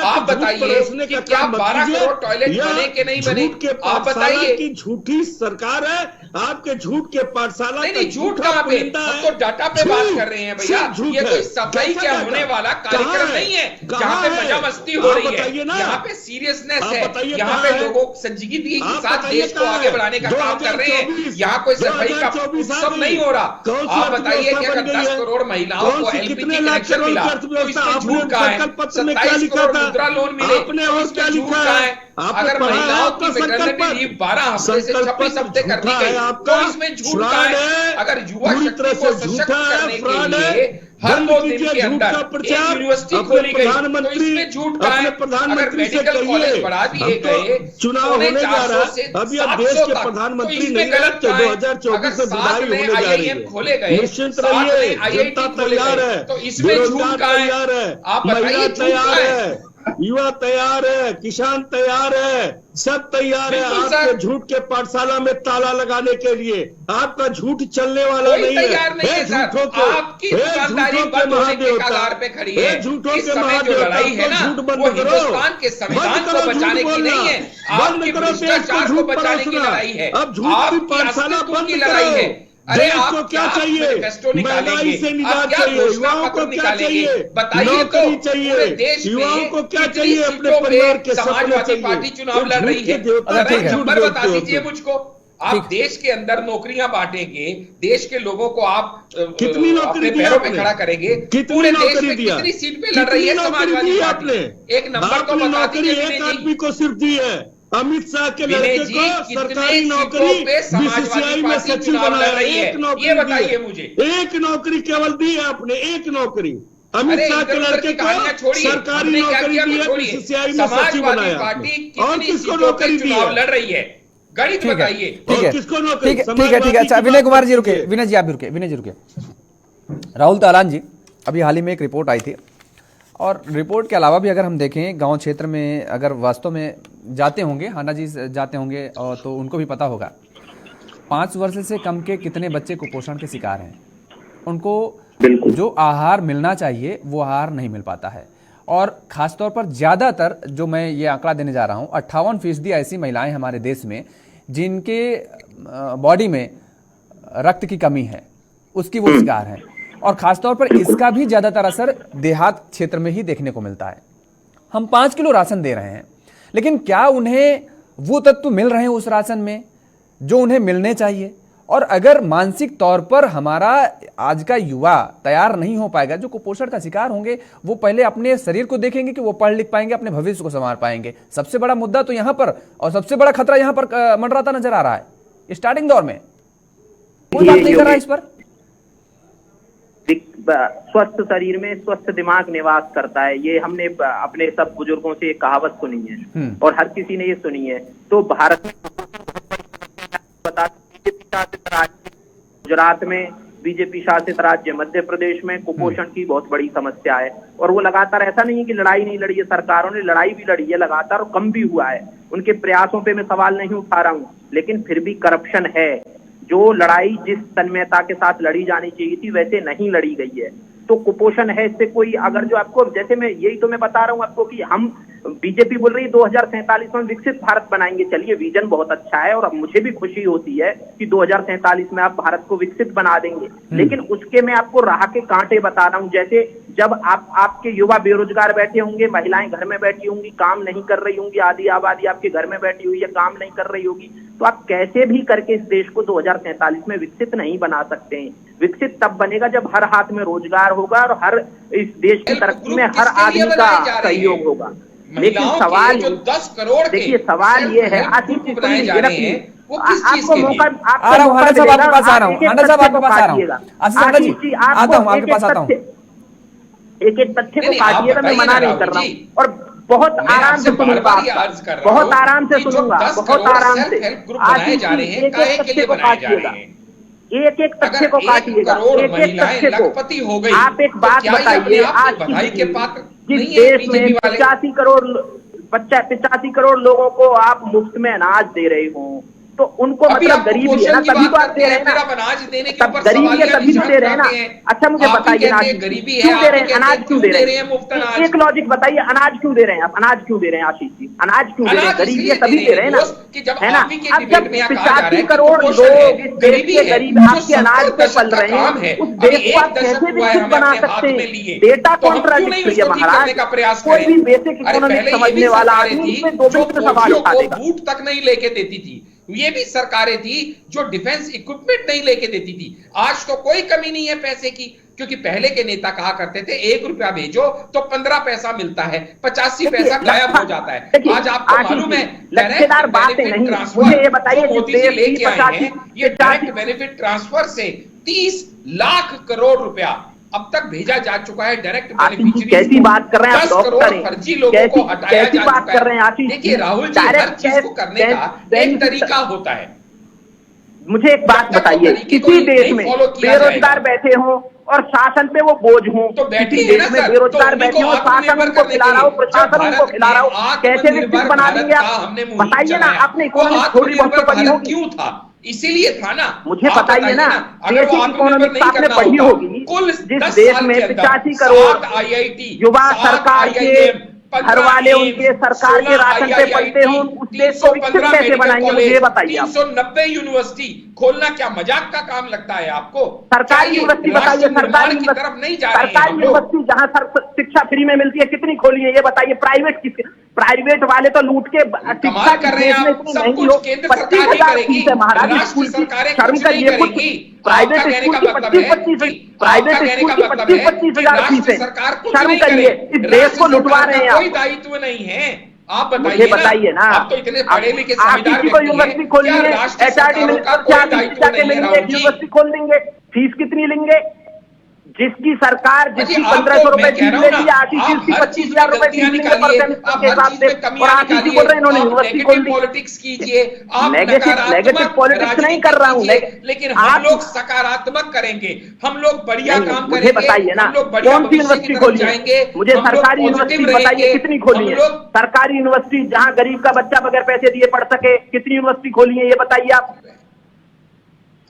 Speaker 9: आप बताइए कि क्या 12 करोड़ टॉयलेट बने कि नहीं बने, आप बताइए।
Speaker 11: की झूठी सरकार है आपके झूठ के पाठशाला
Speaker 9: नहीं नहीं, झूठ कहाँ पे, हम तो डाटा पे बात कर रहे हैं भैया। ये कोई सफाई क्या होने वाला कार्यक्रम नहीं है जहाँ पे मजा मस्ती हो रही है। यहाँ पे सीरियसनेस है, यहाँ पे लोगों संजीदगी के साथ देश को आगे बढ़ाने का काम कर रहे हैं। यहाँ कोई सफाई का उत्सव नहीं हो रहा। आप बताइए कि अगर 10 करोड़ महिलाओं को एलपीजी कनेक्शन मिला तो इसमें झूठ कहाँ है? 27 करोड़ मुद्रा लोन मिले तो इसमें झूठ कहाँ है? अगर महिलाओं की मैटरनिटी लीव 12 हफ्ते से 26 हफ्ते कर दी गई तो इसमें झूठ कहाँ है? अगर युवा शक्ति को सशक्त करने के लिए हर 2 दिन के अंदर एक यूनिवर्सिटी खोली गई तो इसमें झूठ कहाँ है? अगर मेडिकल कॉलेज बढ़ा दिए गए
Speaker 11: चुनाव होने जा रहा है, अब ये देश के प्रधानमंत्री नहीं रहते, 2024 में विदाई होने जा रही है।
Speaker 9: खोले गए,
Speaker 11: निश्चित रहिए, जनता तैयार है,
Speaker 9: तो इसमें झूठ कहाँ है? आप बताइए,
Speaker 11: तैयार है, युवा तैयार है, किसान तैयार है, सब तैयार है आपके झूठ के पाठशाला में ताला लगाने के लिए। आपका झूठ चलने वाला नहीं है। झूठों के
Speaker 9: आपकी दुकानदारी बंद होने के कगार पे खड़ी है।
Speaker 11: झूठों
Speaker 9: इस
Speaker 11: के
Speaker 9: समय जो लड़ाई है ना, वो हिंदुस्तान के संविधान को बचाने की नहीं है, आपकी भ्रष्टाचार को बचाने की लड़ाई है,
Speaker 11: अब झूठ की पाठशाला बंद
Speaker 9: की लड़ाई है। अरे
Speaker 11: आपको क्या चाहिए? महंगाई से निजात चाहिए, युवाओं को क्या चाहिए?
Speaker 9: बताइए,
Speaker 11: नौकरी चाहिए, युवाओं को क्या चाहिए? अपने परिवार के
Speaker 9: समाजवादी पार्टी चुनाव लड़ रही है, नंबर बता दीजिए मुझको। आप देश के अंदर नौकरियां बांटेंगे, देश के लोगों को आप
Speaker 11: कितनी नौकरी दी
Speaker 9: पैरों पे खड़ा करेंगे,
Speaker 11: कितनी नौकरी दिया?
Speaker 9: कितनी सीट पे लड़ रही है समाजवादी पार्टी? एक नंबर तो बता दीजिए।
Speaker 11: एक आदमी को सिर्फ दी है, अमित शाह के लड़के को सरकारी नौकरी बीसीसीआई में सचिव बनाया। एक नौकरी,
Speaker 9: ये बताइए मुझे,
Speaker 11: एक नौकरी केवल दी है आपने, एक नौकरी। अमित शाह के लड़के को सरकारी नौकरी दी है, बीसीसीआई में सचिव बनाया। और किसको नौकरी दी है?
Speaker 9: लड़ रही है, गणित बताइए।
Speaker 11: किसको नौकरी?
Speaker 1: ठीक है। अच्छा, विनय कुमार जी रुके, विनय जी आप भी रुके, विनय जी रुके। राहुल तालान जी, अभी हाल ही में एक रिपोर्ट आई थी, और रिपोर्ट के अलावा भी अगर हम देखें गांव क्षेत्र में अगर वास्तव में जाते होंगे, हाना जी जाते होंगे, और तो उनको भी पता होगा 5 वर्ष से कम के कितने बच्चे कुपोषण के शिकार हैं। उनको जो आहार मिलना चाहिए वो आहार नहीं मिल पाता है। और ख़ासतौर पर ज़्यादातर जो मैं ये आंकड़ा देने जा रहा हूँ, 58% ऐसी महिलाएं हमारे देश में जिनके बॉडी में रक्त की कमी है, उसकी वो शिकार हैं। और ख़ासतौर पर इसका भी ज़्यादातर असर देहात क्षेत्र में ही देखने को मिलता है। हम 5 किलो राशन दे रहे हैं, लेकिन क्या उन्हें वो तत्व मिल रहे हैं उस राशन में जो उन्हें मिलने चाहिए? और अगर मानसिक तौर पर हमारा आज का युवा तैयार नहीं हो पाएगा, जो कुपोषण का शिकार होंगे, वो पहले अपने शरीर को देखेंगे कि वो पढ़ लिख पाएंगे, अपने भविष्य को संवार पाएंगे। सबसे बड़ा मुद्दा तो यहाँ पर, और सबसे बड़ा खतरा यहाँ पर मंडराता नजर आ रहा है स्टार्टिंग दौर में। कोई बात नहीं कर रहा है इस पर।
Speaker 8: स्वस्थ शरीर में स्वस्थ दिमाग निवास करता है, ये हमने अपने सब बुजुर्गों से एक कहावत सुनी है और हर किसी ने ये सुनी है। तो भारत में गुजरात में बीजेपी शासित राज्य मध्य प्रदेश में कुपोषण की बहुत बड़ी समस्या है, और वो लगातार, ऐसा नहीं है कि लड़ाई नहीं लड़ी है, सरकारों ने लड़ाई भी लड़ी है लगातार, और कम भी हुआ है। उनके प्रयासों पे मैं सवाल नहीं उठा रहा हूँ, लेकिन फिर भी करप्शन है। जो लड़ाई जिस तन्मयता के साथ लड़ी जानी चाहिए थी वैसे नहीं लड़ी गई है, तो कुपोषण है। इससे कोई अगर जो आपको, जैसे मैं यही तो मैं बता रहा हूँ आपको कि हम बीजेपी बोल रही है 2047 में विकसित भारत बनाएंगे। चलिए, विजन बहुत अच्छा है और अब मुझे भी खुशी होती है कि 2047 में आप भारत को विकसित बना देंगे, लेकिन उसके मैं आपको राह के कांटे बता रहा हूँ। जैसे जब आपके युवा बेरोजगार बैठे होंगे, महिलाएं घर में बैठी होंगी, काम नहीं कर रही होंगी, आधी आबादी आपके घर में बैठी हुई है, काम नहीं कर रही होगी, तो आप कैसे भी करके इस देश को 2047 में विकसित नहीं बना सकते हैं। विकसित तब बनेगा जब हर हाथ में रोजगार होगा और हर इस देश की तरक्की में हर आदमी का सहयोग होगा। लेकिन सवाल,
Speaker 9: 10 करोड़
Speaker 8: देखिए सवाल ये है, आशीष जी आपको मौका,
Speaker 1: आ रहा हूँ हाना साहब आपके पास आ रहा हूँ, हाना साहब आपके पास आ रहा हूँ, आशीष जी आता हूँ आपके पास आता हूँ।
Speaker 8: एक एक तथ्य को काटिएगा, मैं मना नहीं कर रहा हूँ, और बहुत आराम से सुनूंगा, बहुत आराम से सुनूंगा, बहुत आराम से। आशीष जी एक एक तथ्य को काटिएगा, एक एक तथ्य को काटिएगा, एक एक तथ्य को। आप एक बात बताइए, आज जिस देश में 85 करोड़ लोगों को आप मुफ्त में अनाज दे रहे हो, तो उनको मतलब गरीबी है ना, तभी तो आप दे रहे हैं ना,
Speaker 9: अनाज देने के
Speaker 8: तब
Speaker 9: ऊपर
Speaker 8: गरीबी है तभी तो दे रहे हैं ना। अच्छा मुझे बताइए ना,
Speaker 9: गरीबी
Speaker 8: क्यों दे रहे हैं, अनाज क्यों दे रहे
Speaker 9: हैं मुफ्त
Speaker 8: हैं?
Speaker 9: अनाज?
Speaker 8: एक लॉजिक बताइए, अनाज क्यों दे रहे हैं आप, अनाज क्यों दे रहे हैं आशीष जी, अनाज क्यों दे रहे हैं? गरीबी है तभी दे रहे हैं ना, है ना। अब जब 85 करोड़ लोग इस देश के गरीब आपके अनाज पे पल रहे हैं, उस देश को आप कैसे विकसित बना सकते हैं? डेटा कॉन्ट्राडिक्टरी है महाराज, कोई भी बेसिक इकोनॉमिक समझने वाला आदमी इसमें दो मिनट में सवाल उठा देगा।
Speaker 9: बूट तक नहीं लेके देती थी, ये भी सरकारें थी जो डिफेंस इक्विपमेंट नहीं लेके देती थी। आज तो कोई कमी नहीं है पैसे की, क्योंकि पहले के नेता कहा करते थे 1 रुपया भेजो तो 15 पैसा मिलता है, 85 पैसा गायब हो जाता है। आज आपको मालूम है
Speaker 8: लच्छेदार बातें नहीं, मुझे ये बताइए
Speaker 9: मोदी जी लेके आए हैं, ये डायरेक्ट बेनिफिट ट्रांसफर से 30 लाख करोड़ रुपया अब तक भेजा जा चुका है डायरेक्ट बेनिफिशियरी।
Speaker 8: कैसी बात कर रहे हैं आप,
Speaker 9: 10 करोड़ फर्जी लोगों को हटाया जा चुका है। देखिए राहुल जी, हर चीज को करने का एक तरीका होता है।
Speaker 8: मुझे एक बात बताइए, किसी देश में बेरोजगार बैठे हों और शासन पे वो बोझ हों,
Speaker 9: तो
Speaker 8: किसी देश में बेरोजगार बैठे हो, शासन उनको खिला रहा हो, प्रशासन उनको खिला रहा हो, कैसे विकसित बना देंगे आप? बताइए ना, आपने इकोनॉमी थोड़ी बहुत तो पढ़ी होगी,
Speaker 9: क्यों था? इसीलिए था ना,
Speaker 8: मुझे बताइए ना, बेसिक इकोनॉमिक्स आपने पढ़ी होगी। जिस देश में 85 करोड़ युवा सरकार के घर वाले उनके सरकार के राशन पे पलते हों, उस देश को विकसित कैसे बनाएंगे? मुझे ये बताइए।
Speaker 9: 390 यूनिवर्सिटी खोलना क्या मजाक का काम लगता है आपको?
Speaker 8: सरकारी यूनिवर्सिटी बताइए, सरकारी
Speaker 9: की तरफ नहीं जा रही है।
Speaker 8: सरकारी यूनिवर्सिटी जहां शिक्षा फ्री में मिलती है कितनी खोली है ये बताइए? प्राइवेट वाले तो लूट के शिक्षा
Speaker 9: कर रहे हैं, सब कुछ केंद्र सरकार ही करेगी, राष्ट्र सरकारें कुछ नहीं करेगी।
Speaker 8: प्राइवेट स्कूल की 25,000 प्राइवेट स्कूल की 25,000 फीसें, शर्म करिए, इस देश को लुटवा रहे हैं।
Speaker 9: कोई दायित्व नहीं है, आप
Speaker 8: बताइए ना,
Speaker 9: आप तो इतने पढ़े लिखे समझदार
Speaker 8: को यूनिवर्सिटी खोल लेंगे, HRD यूनिवर्सिटी खोल देंगे, फीस कितनी लेंगे? जिसकी सरकार जिसकी 1,500 रुपए फीस ले ली, आशीष जी उसकी 25,000 रुपए फीस लेंगे के हिसाब से, और आशीष जी बोल रहे हैं इन्होंने यूनिवर्सिटी खोल दी।
Speaker 9: पॉलिटिक्स कीजिए, आप
Speaker 8: नेगेटिव पॉलिटिक्स नहीं कर रहा हूँ,
Speaker 9: लेकिन हम लोग सकारात्मक करेंगे, हम लोग बढ़िया काम करेंगे।
Speaker 8: बताइए ना, कौन सी यूनिवर्सिटी खोली है? मुझे सरकारी यूनिवर्सिटी बताइए कितनी खोली है? सरकारी यूनिवर्सिटी जहाँ गरीब का बच्चा बगैर पैसे दिए पढ़ सके, कितनी यूनिवर्सिटी खोली है ये बताइए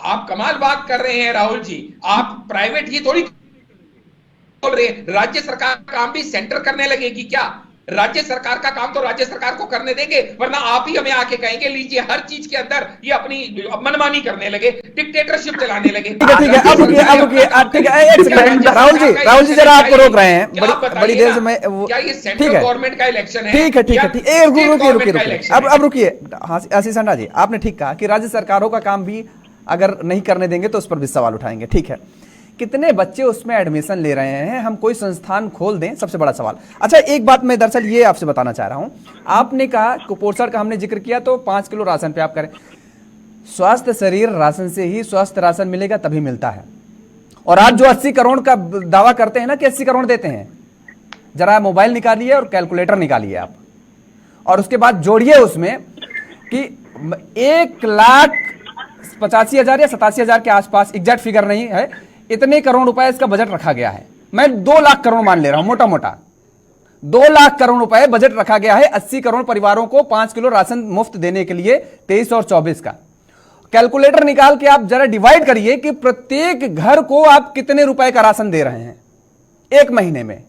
Speaker 9: आप कमाल बात कर रहे हैं राहुल जी। आप प्राइवेट ही थोड़ी बोल रहे हैं, राज्य सरकार काम भी सेंटर करने लगेगी क्या? राज्य सरकार का काम तो राज्य सरकार को करने देंगे, वरना आप ही हमें आके कहेंगे लीजिए हर चीज के अंदर ये अपनी मनमानी करने लगे, डिक्टेटरशिप चलाने लगे।
Speaker 1: ठीक है, अब ठीक है, एक सेकंड राहुल जी जरा आपको रोक रहे हैं बड़ी देर से। मैं
Speaker 9: क्या ये सेंट्रल गवर्नमेंट का इलेक्शन है?
Speaker 1: ठीक है, रुकिए अब रुकिए। आशीष अंडा जी, आपने ठीक कहा कि राज्य सरकारों का काम भी अगर नहीं करने देंगे तो उस पर भी सवाल उठाएंगे। ठीक है, कितने बच्चे उसमें एडमिशन ले रहे हैं? हम कोई संस्थान खोल दें, सबसे बड़ा सवाल। अच्छा, एक बात मैं दरअसल ये आपसे बताना चाह रहा हूं, आपने कहा कुपोषण का हमने जिक्र किया तो 5 किलो राशन पे आप करें। स्वस्थ शरीर राशन से ही, स्वस्थ राशन मिलेगा तभी मिलता है। और आज जो 80 करोड़ का दावा करते हैं ना कि 80 करोड़ देते हैं, जरा मोबाइल निकालिए और कैलकुलेटर निकालिए आप, और उसके बाद जोड़िए उसमें कि 1,85,000 या 87,000 के आसपास, एग्जैक्ट फिगर नहीं है, इतने करोड़ रुपए इसका बजट रखा गया है। मैं 2 लाख करोड़ मान ले रहा हूं, मोटा मोटा 2 लाख करोड़ रुपए बजट रखा गया है 80 करोड़ परिवारों को 5 किलो राशन मुफ्त देने के लिए 23 और 24 का। कैलकुलेटर निकाल के आप जरा डिवाइड करिए कि प्रत्येक घर को आप कितने रुपए का राशन दे रहे हैं एक महीने में,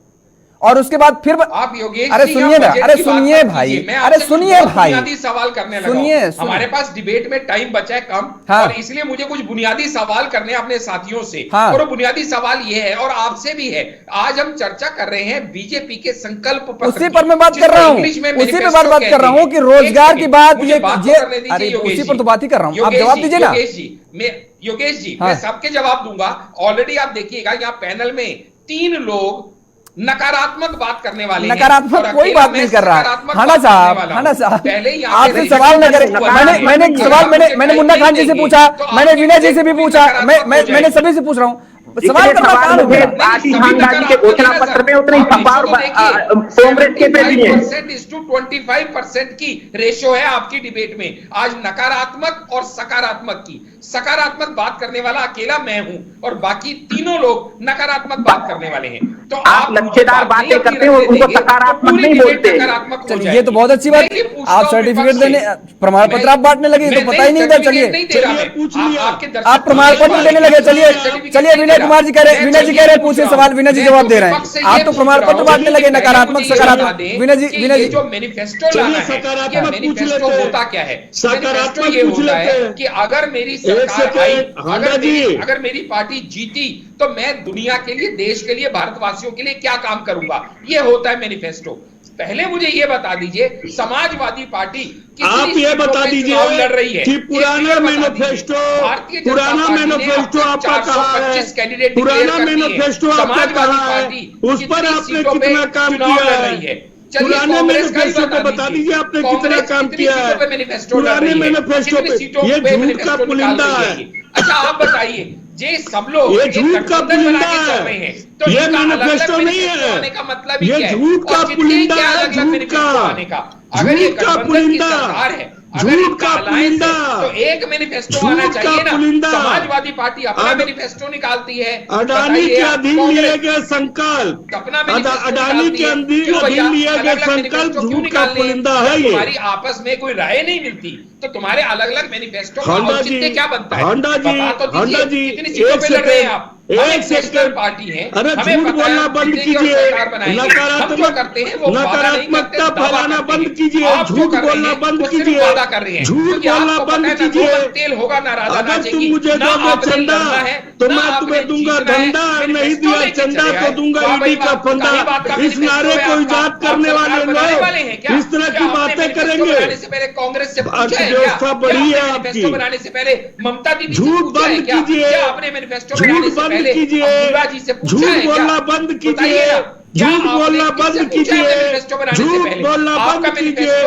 Speaker 1: और उसके बाद फिर
Speaker 9: आप योगेश,
Speaker 1: अरे सुनिए ना, अरे सुनिए भाई, अरे सुनिए भाई,
Speaker 9: बुनियादी सवाल करने लगा।
Speaker 1: सुनिए,
Speaker 9: हमारे पास डिबेट में टाइम बचा है कम,
Speaker 1: हाँ,
Speaker 9: और इसलिए मुझे कुछ बुनियादी सवाल करने अपने साथियों से,
Speaker 1: हाँ, और
Speaker 9: बुनियादी सवाल ये है और आपसे भी है। आज हम चर्चा कर रहे हैं बीजेपी के संकल्प पत्र,
Speaker 1: उसी पर मैं बात कर रहा हूँ, उसी पे बात कर रहा हूँ कि रोजगार की बात, ये अरे उसी पर तो बात ही कर रहा हूँ, आप जवाब दीजिए ना।
Speaker 9: योगेश जी, मैं सबके जवाब दूंगा। ऑलरेडी आप देखिएगा यहाँ पैनल में 3 लोग नकारात्मक बात करने वाले,
Speaker 1: नकारात्मक कोई बात नहीं कर रहा। हाना साहब, आपसे सवाल न करें। मैंने सवाल मैंने मुन्ना खान जी से पूछा, मैंने विनय जी से भी पूछा, मैंने सभी से पूछ रहा हूँ। सवाल
Speaker 8: आशीष आंडा जी के घोषणा पत्र में उतनी कांग्रेस के पे भी है।
Speaker 9: 25% की रेशो है आपकी डिबेट में आज नकारात्मक और सकारात्मक की। सकारात्मक बात करने वाला अकेला मैं हूं और बाकी तीनों लोग नकारात्मक बात करने वाले हैं। तो
Speaker 8: आप लक्ष्यदार बातें करते हो, उनको सकारात्मक नहीं बोलते।
Speaker 1: चलिए ये तो बहुत अच्छी बात, आप सर्टिफिकेट देने, प्रमाण पत्र आप बांटने लगे, तो पता ही नहीं था। चलिए आप प्रमाण पत्र देने लगे। चलिए विनय कुमार जी कह रहे, विनय जी कह रहे पूछिए सवाल, विनय जी जवाब दे रहे हैं। आप तो प्रमाण पत्र बांटने लगे, नकारात्मक सकारात्मक। विनय जी
Speaker 9: जो मैनिफेस्टो लाना है, ये मैनिफेस्टो होता क्या है? मैनिफेस्टो ये होता है कि अगर मेरी सरकार आई, अगर मेरी पार्टी जीती तो मैं दुनिया के लिए, देश के लिए, भारतवासियों के लिए क्या काम करूंगा, ये होता है मैनिफेस्टो। पहले मुझे ये बता दीजिए, समाजवादी पार्टी
Speaker 11: आप ये बता दीजिए
Speaker 9: लड़ रही है
Speaker 11: कि पुराना मैनिफेस्टो आपका कहाँ है? पुराना मैनिफेस्टो आपका कहाँ है? उस पर आपने कितना काम किया है? पुराने मैनिफेस्टो पे बता दीजिए आपने कितना काम किया है? पुराने मैनिफेस्टो पे ये झूठ का पुलिंदा है।
Speaker 9: अच्छा आप बताइए, ये सब लोग
Speaker 11: ये झूठ का पुलिंदा है,
Speaker 9: तो
Speaker 11: ये मैनिफेस्टो नहीं है,
Speaker 9: का मतलब
Speaker 11: ये झूठ का पुलिंदा है, झूठ का,
Speaker 9: अगर ये
Speaker 11: झूठ का पुलिंदा
Speaker 9: है,
Speaker 11: झूठ का पुलिंदा,
Speaker 9: तो एक मैनिफेस्टो आना चाहिए ना। समाजवादी पार्टी अपना मैनिफेस्टो निकालती है,
Speaker 11: अडानी के अधीन लिए गए संकल्प, अडानी के अधीन लिए गए संकल्प झूठ का पुलिंदा है। ये
Speaker 9: हमारी आपस में कोई राय नहीं मिलती, तो तुम्हारे अलग अलग मैनिफेस्टो का औचित्य क्या बनता है?
Speaker 11: हांडा जी
Speaker 9: कितनी सीटों पे लड़ रहे हैं आप?
Speaker 11: एक सेकंड
Speaker 9: पार्टी है,
Speaker 11: अरे झूठ बोलना बंद कीजिए, नकारात्मकता फैलाना बंद कीजिए, झूठ बोलना बंद कीजिए, झूठ बोलना बंद कीजिए।
Speaker 9: तेल होगा ना राधा
Speaker 11: अगर तुम मुझे दोगे चंदा तो मैं तुम्हें दूंगा धंधा, नहीं दिया चंदा तो दूंगा ईडी का फंदा। इस नारे को इजाद करने वाले लोग इस तरह की बातें करेंगे।
Speaker 9: से पहले कांग्रेस से
Speaker 11: अर्थव्यवस्था बढ़ी है आपकी,
Speaker 9: बनाने से पहले ममता दीदी
Speaker 11: झूठ बंद कीजिए,
Speaker 9: अपने मैनिफेस्टो बनाने से
Speaker 11: बंद कीजिए, झूठ बोलना बंद कीजिए, झूठ बोलना बंद कीजिए, झूठ बोलना बंद कीजिए,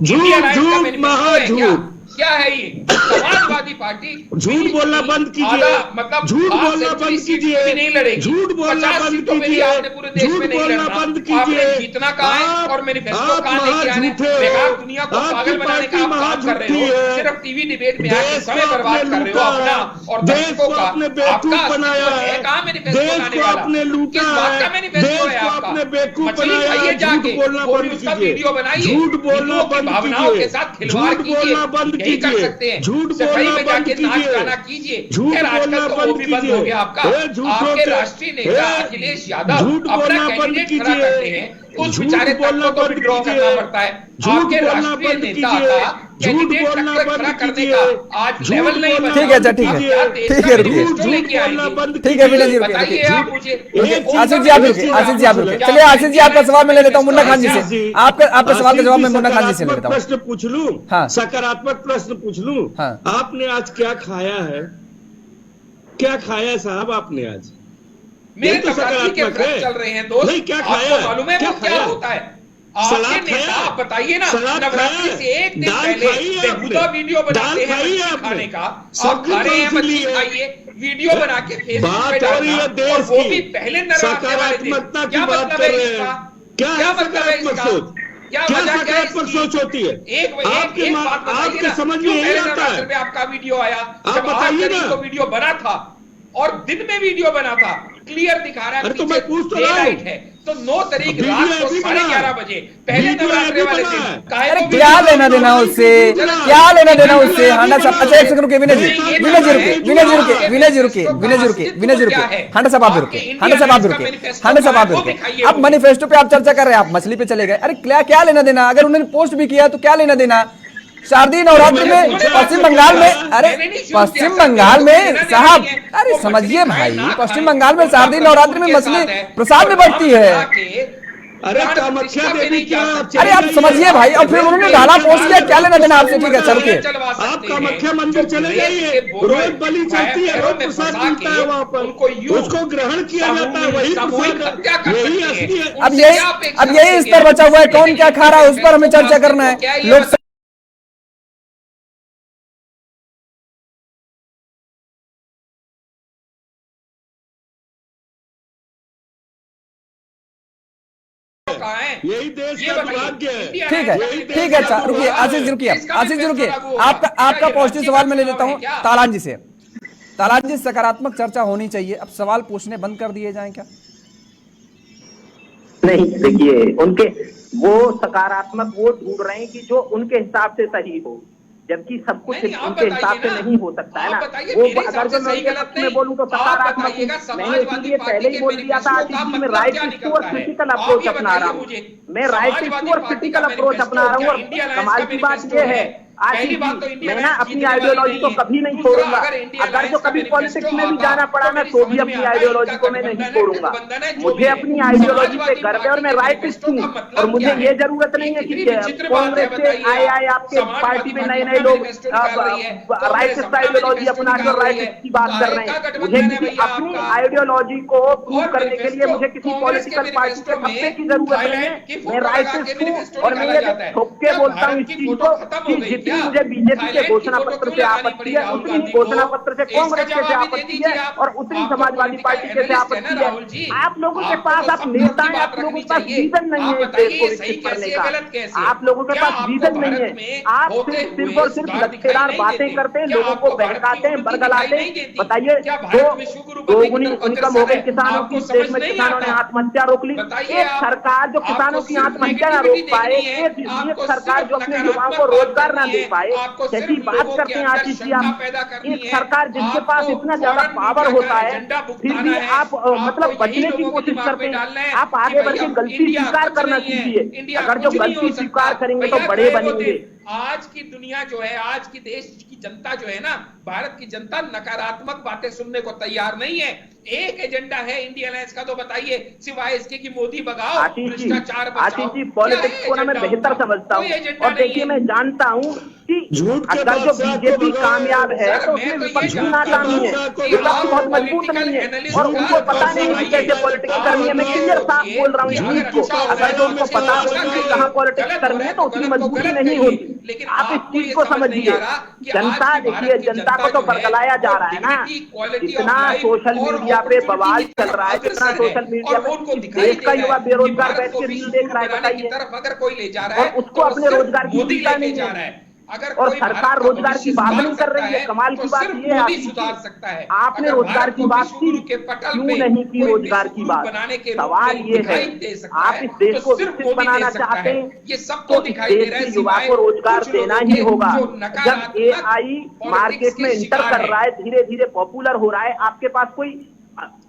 Speaker 11: झूठ झूठ महाझूठ।
Speaker 9: क्या है ये? समाजवादी पार्टी
Speaker 11: झूठ बोलना बंद कीजिए,
Speaker 9: मतलब
Speaker 11: झूठ बोलना बंद कीजिए,
Speaker 9: नहीं लड़ेगी,
Speaker 11: झूठ बोलना बंद कीजिए,
Speaker 9: पूरे देश में नहीं
Speaker 11: बोलना
Speaker 9: लड़ना,
Speaker 11: बंद कीजिए।
Speaker 9: जीतना कहा है और मैनिफेस्टो कहा लेके आने, बेकार दुनिया को पागल बनाने का आप काम कर रहे हो। सिर्फ टीवी डिबेट में आके समय बर्बाद कर रहे हो अपना और दर्शकों का। आपका
Speaker 11: बनाया है,
Speaker 9: कहाँ मैनिफेस्टो
Speaker 11: देश
Speaker 9: बनाने
Speaker 11: को
Speaker 9: वाला?
Speaker 11: आपने लूटा
Speaker 9: किस बात का
Speaker 11: है,
Speaker 9: मैनिफेस्टो
Speaker 11: देश
Speaker 9: है
Speaker 11: को
Speaker 9: आपका?
Speaker 11: आपने बेवकूफ
Speaker 9: मछली
Speaker 11: बनाया
Speaker 9: खाइए
Speaker 11: है, झूठ
Speaker 9: जाके,
Speaker 11: बोलना
Speaker 9: वो भी
Speaker 11: बंद
Speaker 9: उसका
Speaker 11: कीजिए,
Speaker 9: वीडियो बनाइए,
Speaker 11: झूठ बोलना बंद
Speaker 9: भावनाओं के
Speaker 11: कीजिए,
Speaker 9: साथ खिलवाड़
Speaker 11: झूठ
Speaker 9: कीजिए,
Speaker 11: बोलना बंद
Speaker 9: यही कर
Speaker 11: कीजिए,
Speaker 9: सकते हैं।
Speaker 11: झूठ
Speaker 9: सफाई
Speaker 11: बोलना
Speaker 9: में
Speaker 11: बंद
Speaker 9: जाके नाच
Speaker 11: कीजिए,
Speaker 9: गाना कीजिए।
Speaker 11: झूठ
Speaker 9: खैर आजकल
Speaker 11: बोलना
Speaker 9: तो वो
Speaker 11: बंद
Speaker 9: भी बंद
Speaker 11: कीजिए।
Speaker 9: हो गया आपका। आपके राष्ट्रीय नेता अखिलेश यादव
Speaker 11: झूठ
Speaker 9: अपना
Speaker 11: बोलना बंद
Speaker 9: कैंडिडेट खड़ा
Speaker 11: कीजिए,
Speaker 9: करते हैं, उस
Speaker 11: झूठ
Speaker 9: बेचारे
Speaker 11: बोलना
Speaker 9: तक को
Speaker 11: बंद
Speaker 9: विड्रॉ
Speaker 11: कीजिए,
Speaker 9: करना पड़ता है।
Speaker 11: झूठ
Speaker 9: आपके
Speaker 11: बोलना
Speaker 9: राष्ट्रीय
Speaker 11: बंद
Speaker 9: नेता
Speaker 11: कीजिए,
Speaker 9: का
Speaker 11: झूठ
Speaker 9: कैंडिडेट
Speaker 11: बोलना
Speaker 9: टक्कर
Speaker 11: बंद
Speaker 9: खड़ा करने
Speaker 11: कीजिए,
Speaker 9: का आज लेवल नहीं बना।
Speaker 1: ठीक है, अच्छा ठीक है, ठीक है, रुकिए, ठीक है विनय जी रुकिए,
Speaker 9: बताइए आप मुझे।
Speaker 1: आशीष जी आप रुकिए, आशीष जी आप रुकिए। चलिए आशीष जी आपका सवाल मैं ले लेता हूँ मुन्ना खान जी से। आपका सवाल का जवाब मैं मुन्ना खान जी से ले लेता हूँ।
Speaker 11: प्रश्न पूछ लूं?
Speaker 1: हाँ।
Speaker 11: सकारात्मक प्रश्न पूछ लूं?
Speaker 1: हाँ।
Speaker 11: आपने आज क्या खाया है? क्या खाया साहब आपने आज?
Speaker 9: मेरे
Speaker 11: तो सकारात्मक है,
Speaker 9: चल रहे हैं दोस्त।
Speaker 11: नहीं क्या खाया?
Speaker 9: आपको मालूम है वो क्या होता है? आपके नेता आप बताइए ना, नवरात्रि से एक दिन पहले बेहुदा वीडियो बनाते हैं खाने का, आप खा रहे हैं मछली खाइए, वीडियो बना के फेसबुक पे डालना, और वो भी पहले नवरात्रि वाले दिन। क्या मतलब है इसका? क्या मतलब है इसका? क्या
Speaker 11: सकारात्मक सोच होती है?
Speaker 9: एक बात
Speaker 11: आपके समझ में यही आता है?
Speaker 9: पे आपका वीडियो आया,
Speaker 11: आप बताइए ना।
Speaker 9: तो वीडियो बना था और दिन में वीडियो बना था, क्लियर दिखा रहा है।
Speaker 11: अरे तो मैं पूछ तो रहा हूं,
Speaker 9: है तो 9 तारीख रात को 11:30 बजे पहले नवरात्रि वाले दिन।
Speaker 1: अरे क्या लेना देना उससे, क्या लेना देना उससे? हांडा साहब, अच्छा एक सेकंड रुकिए विनय जी, विनय जी रुकिए, विनय जी रुकिए, विनय जी रुकिए, विनय जी रुकिए, विनय जी रुकिए। हांडा साहब आप भी रुकिए, हांडा साहब आप भी रुकिए, हांडा साहब आप भी रुकिए। आप मैनिफेस्टो पे आप चर्चा कर रहे हैं, आप मछली पे चले गए। अरे क्या लेना देना? अगर उन्होंने पोस्ट भी किया तो क्या लेना देना? शारदीय नवरात्रि में पश्चिम बंगाल में, अरे पश्चिम बंगाल में साहब, अरे समझिए भाई, पश्चिम बंगाल में शारदीय नवरात्रि में मछली प्रसाद में बढ़ती है।
Speaker 11: अरे कामाख्या देवी क्या?
Speaker 1: अरे आप समझिए भाई, और फिर उन्होंने डाला पोस्ट किया, क्या लेना देना आपसे? ठीक है चल के
Speaker 11: आप कामाख्या मंदिर चले जाइए, रोज बलि चलती है, रोज प्रसाद मिलता है वहाँ पर, उसको ग्रहण किया जाता है, वही प्रसाद, यही असली है।
Speaker 1: अब यही स्तर बचा हुआ है, कौन क्या खा रहा है उस पर हमें चर्चा करना है। लोग
Speaker 11: यही देश का दुर्भाग्य है।
Speaker 1: ठीक है, अच्छा रुकिए, आशीष जी रुकिए, आशीष जी रुकिए। आपका पॉजिटिव सवाल मैं ले लेता हूँ तालान जी से। तालाजी जी, सकारात्मक चर्चा होनी चाहिए, अब सवाल पूछने बंद कर दिए जाएं क्या?
Speaker 8: नहीं, देखिए उनके वो सकारात्मक वो ढूंढ रहे हैं कि जो उनके हिसाब से सही हो, जबकि सब कुछ उनके हिसाब से नहीं हो सकता है ना। वो अगर जो मैं बोलूं तो सकारात्मक, मैंने इसीलिए पहले ही बोल दिया था आशीष जी, मैं राइट इश्यू और क्रिटिकल अप्रोच अपना रहा हूँ। मैं राइट इश्यू और क्रिटिकल अप्रोच अपना रहा हूँ। और कमाल की बात ये है आशीष जी, मैं ना अपनी आइडियोलॉजी को कभी नहीं छोड़ूंगा। अगर जो कभी पॉलिटिक्स में भी जाना पड़ा ना तो भी अपनी आइडियोलॉजी को मैं नहीं छोड़ूंगा। मुझे अपनी आइडियोलॉजी पे गर्व है और मैं राइटिस्ट हूँ। और मुझे ये जरूरत नहीं है कि कांग्रेस से आए आपके पार्टी में नए नए लोग राइटिस्ट आइडियोलॉजी अपना कर राइटिस्ट की बात कर रहे हैं। मुझे किसी अपनी आइडियोलॉजी को प्रूव करने के लिए मुझे किसी पॉलिटिकल पार्टी के सत्ते की जरूरत नहीं है। मैं राइटिस्ट हूँ और मैं ये ठोक के बोलता हूँ इस चीज को कि जितनी मुझे बीजेपी के घोषणा पत्र से आपत्ति है उतनी घोषणा पत्र से कांग्रेस से आपत्ति है और उतनी समाजवादी पार्टी से आपत्ति है। आप लोगों के पास आप नेता हैं, आप लोगों के पास विजन नहीं है देश को विकसित करने का। आप लोगों के पास विजन नहीं है। आप सिर्फ और सिर्फ लच्छेदार बातें करते हैं, लोगों को बहकाते हैं, बरगलाते हैं। बताइए दो गुनी इनकम हो गई किसानों की, देश में किसानों ने आत्महत्या रोक ली। एक सरकार जो किसानों की आत्महत्या न रोक पाए, एक सरकार जो अपने युवाओं को रोजगार न दे पाए, जैसी बात करते हैं आशीष जी आप। एक सरकार जिसके पास इतना ज्यादा पावर होता है फिर भी आप मतलब बचने की कोशिश करते हैं। आप आगे बढ़ के गलती स्वीकार करना सीखिए। अगर जो गलती स्वीकार करेंगे तो बड़े बनेंगे।
Speaker 9: आज की दुनिया जो है, आज की देश की जनता जो है ना, भारत की जनता नकारात्मक बातें सुनने को तैयार नहीं है। एक एजेंडा है इंडिया अलायंस का, तो बताइए सिवाय इसके कि मोदी भगाओ, भ्रष्टाचार बचाओ।
Speaker 8: आशीष जी, पॉलिटिक्स को ना मैं बेहतर समझता हूँ और देखिए मैं जानता हूँ कि अगर जो बीजेपी कामयाब है तो उसमें विपक्ष भी नाकामी है, विपक्ष बहुत मजबूत नहीं है और उनको पता नहीं है कैसे पॉलिटिक्स करनी है। मैं क्लियर साफ बोल रहा हूँ इस चीज को। अगर जो उनको पता होगा कि कहाँ पॉलिटिक्स करनी है तो उतनी मजबूती नहीं होती। लेकिन आप इस चीज को समझिए, जनता देखिए, जनता को तो बरगलाया जा रहा है ना। इतना सोशल मीडिया पे बवाल चल रहा है, जितना सोशल मीडिया पे देश का युवा बेरोजगार बैठ के रील देख रहा है, बताइए,
Speaker 9: अगर कोई ले जा रहा है
Speaker 8: और उसको अपने रोजगार की चिंता नहीं है। और सरकार रोजगार की बात नहीं कर रही है। कमाल की बात ये है
Speaker 9: सुधार सकता है,
Speaker 8: आपने रोजगार की बात की, क्यों नहीं की रोजगार की बात? सवाल ये है, आप इस देश को विकसित बनाना चाहते हैं तो इस देश के युवा को रोजगार देना ही होगा। जब AI मार्केट में इंटर कर रहा है, धीरे धीरे पॉपुलर हो रहा है, आपके पास कोई,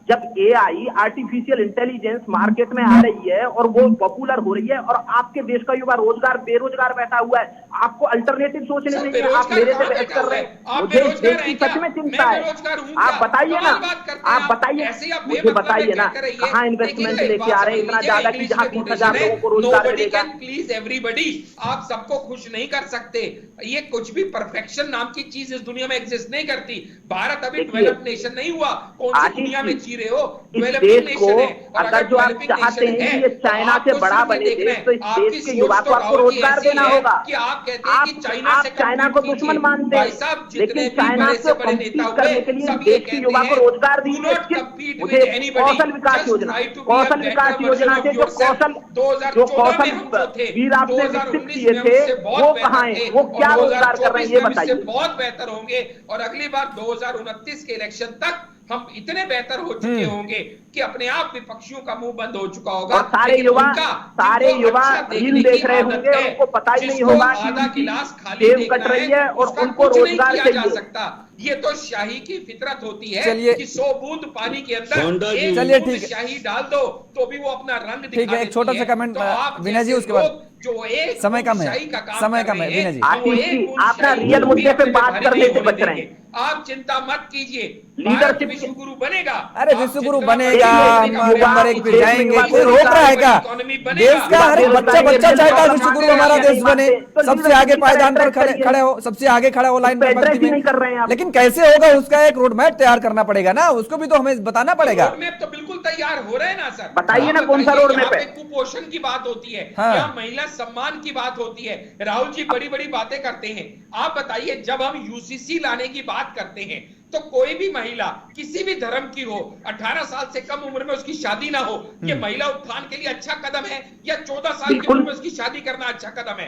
Speaker 8: जब AI आर्टिफिशियल इंटेलिजेंस मार्केट में आ रही है और वो पॉपुलर हो रही है और आपके देश का युवा बेरोजगार बैठा हुआ है, आपको अल्टरनेटिव सोचने चाहिए। आप मेरे से बहस कर रहे हैं, मुझे इस देश की सच में चिंता है। आप बताइए ना, आप बताइए, मुझे बताइए ना, कहाँ इन्वेस्टमेंट लेके आ रहे हैं इतना ज्यादा कि जहाँ 30,000 लोगों को रोजगार मिलेगा।
Speaker 9: प्लीज एवरीबॉडी, आप सबको खुश नहीं कर सकते। ये कुछ भी परफेक्शन नाम की चीज इस दुनिया में एग्जिस्ट नहीं करती। भारत अभी डेवलप्ड नेशन नहीं हुआ। कौन सी दुनिया में रहे हो?
Speaker 8: इस देश को अगर जो आप चाहते हैं कि ये चाइना से बड़ा बने देश, तो इस देश के युवा को आपको रोजगार देना होगा। आप चाइना को दुश्मन मानते हैं, लेकिन चाइना से कम्पीट करने के लिए देश के युवा को रोजगार दीजिए। मुझे कौशल विकास योजना से जो कौशल वीर आपने विकसित किए थे वो कहाँ है, वो क्या रोजगार कर रहे हैं, ये बताइए।
Speaker 9: बहुत बेहतर होंगे और अगली बार 2029 के इलेक्शन तक हम इतने बेहतर हो चुके होंगे कि अपने आप विपक्षियों का मुंह बंद हो चुका होगा।
Speaker 8: और सारे युवा रील देख रहे होंगे, उनको पता ही नहीं होगा कि सेब कट रही है और उनको रोजगार चाहिए।
Speaker 9: ये तो शाही की फितरत होती है कि 100 बूंद पानी के अंदर
Speaker 1: चलिए ठीक है,
Speaker 9: शाही डाल दो तो भी वो अपना रंग
Speaker 1: ठीक है। एक छोटा सा कमेंट विनय जी, उसके बाद
Speaker 9: जो एक
Speaker 1: समय कम है विनय जी।
Speaker 8: आप ना रियल मुद्दे पे बात करने से बच रहे हैं।
Speaker 9: आप चिंता मत कीजिए,
Speaker 8: लीडरशिप
Speaker 9: विश्व गुरु बनेगा।
Speaker 1: अरे विश्व गुरु बनेगा, नंबर 1 पे जाएंगे, कोई रोक रहा है क्या? देश का हर एक बच्चा चाहता है विश्व गुरु हमारा देश बने, सबसे आगे पायदान पर खड़े हो, सबसे आगे खड़ा हो लाइन पर पंक्ति में। लेकिन कैसे होगा उसका एक रोड मैप तैयार करना पड़ेगा ना, उसको भी तो हमें बताना पड़ेगा।
Speaker 9: रोड मैप तो बिल्कुल तैयार हो रहे हैं ना सर,
Speaker 8: बताइए ना कौन सा रोड मैप है।
Speaker 9: कुपोषण की बात होती है, या महिला सम्मान की बात होती है, राहुल जी बड़ी बड़ी बातें करते हैं। आप बताइए, जब हम UCC लाने की बात करते हैं तो कोई भी महिला किसी भी धर्म की हो, 18 साल से कम उम्र में उसकी शादी ना हो, ये महिला उत्थान के लिए अच्छा कदम है? या 14 साल की उम्र में उसकी शादी करना अच्छा कदम है?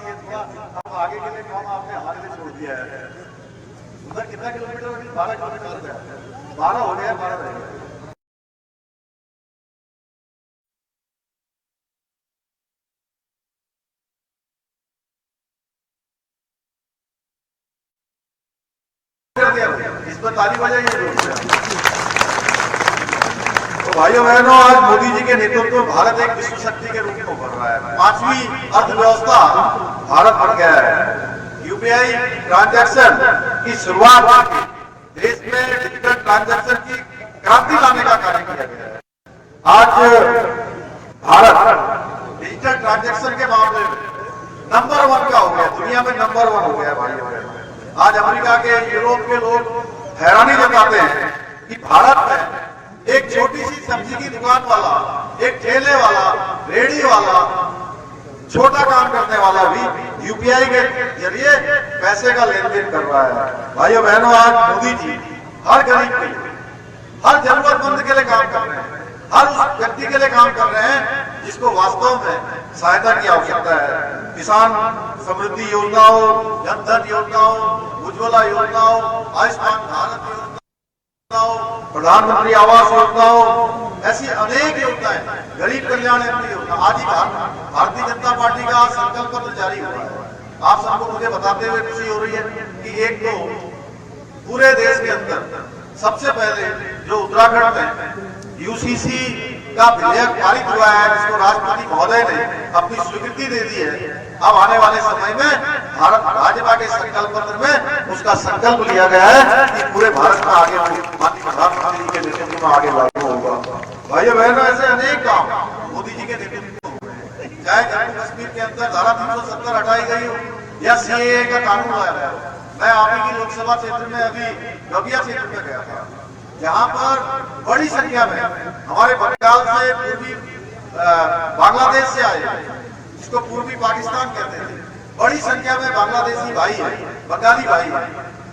Speaker 12: दिए थोड़ा अब आगे के लिए काम आपने हमारे लिए छोड़ दिया है। उधर कितना किलोमीटर अभी 12 किलोमीटर हो गया, 12 हो गया, 12 रह गया। इस पर ताली बजाइए। भाइयों बहनों, आज मोदी जी के नेतृत्व में भारत एक विश्व शक्ति के रूप में उभर रहा है। 5वीं अर्थव्यवस्था भारत बन गया है। यूपीआई ट्रांजैक्शन की शुरुआत देश में डिजिटल ट्रांजैक्शन की क्रांति लाने का कार्य किया गया है। आज भारत डिजिटल ट्रांजैक्शन के मामले में नंबर 1 का हो गया, दुनिया में नंबर 1 हो गया भाइयों बहनों। आज अमेरिका के, यूरोप के लोग हैरानी जताते हैं कि भारत में एक छोटी सी सब्जी की दुकान वाला, एक ठेले वाला, रेडी वाला, छोटा काम करने वाला भी यूपीआई के जरिए पैसे का लेन देन कर रहा है। भाइयों बहनों, आज मोदी जी हर गरीब के लिए, हर जरूरतमंद के लिए काम कर रहे हैं, हर उस व्यक्ति के लिए काम कर रहे हैं जिसको वास्तव में सहायता की आवश्यकता है। किसान समृद्धि योजना हो, जन धन योजना हो, उज्ज्वला योजना हो, आयुष्मान भारत योजना, प्रधानमंत्री आवास योजना हो, ऐसी अनेक योजनाएं, गरीब कल्याण योजना। आज ही भारतीय जनता पार्टी का संकल्प पत्र जारी हुआ है। आप सबको मुझे बताते हुए खुशी हो रही है कि एक तो पूरे देश के अंदर सबसे पहले जो उत्तराखंड में यूसीसी का विधेयक पारित हुआ है, जिसको राष्ट्रपति महोदय ने अपनी स्वीकृति दे दी है। अब आने वाले समय में भारत भाजपा के संकल्प पत्र में उसका संकल्प लिया गया है कि पूरे भारत में आगे माननीय प्रधानमंत्री के नेतृत्व में आगे लागू होगा। भाइयों बहनों, ऐसे अनेक काम मोदी जी के नेतृत्व में, चाहे जम्मू कश्मीर के अंदर धारा 370 हटाई गई हो या सीएए का कानून लाया गया हो। मैं आप ही की लोकसभा क्षेत्र में अभी गबिया क्षेत्र में गया था, जहां पर बड़ी संख्या में हमारे बंगाल से, पूर्वी बांग्लादेश से आए, जिसको पूर्वी पाकिस्तान कहते थे, बड़ी संख्या में बांग्लादेशी भाई है, बंगाली भाई है।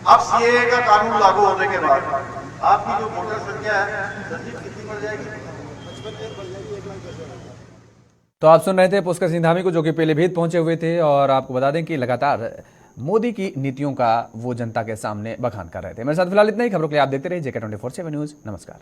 Speaker 12: अब सीएए का कानून लागू होने के बाद आपकी जो वोटर संख्या है कितनी बढ़ जाएगी?
Speaker 1: तो आप सुन रहे थे पुष्कर सिंह धामी को, जो कि पीलीभीत पहुंचे हुए थे, और आपको बता दें कि लगातार मोदी की नीतियों का वो जनता के सामने बखान कर रहे थे। मेरे साथ फिलहाल इतना ही। खबरों के लिए आप देखते रहिए JK 24/7 न्यूज। नमस्कार।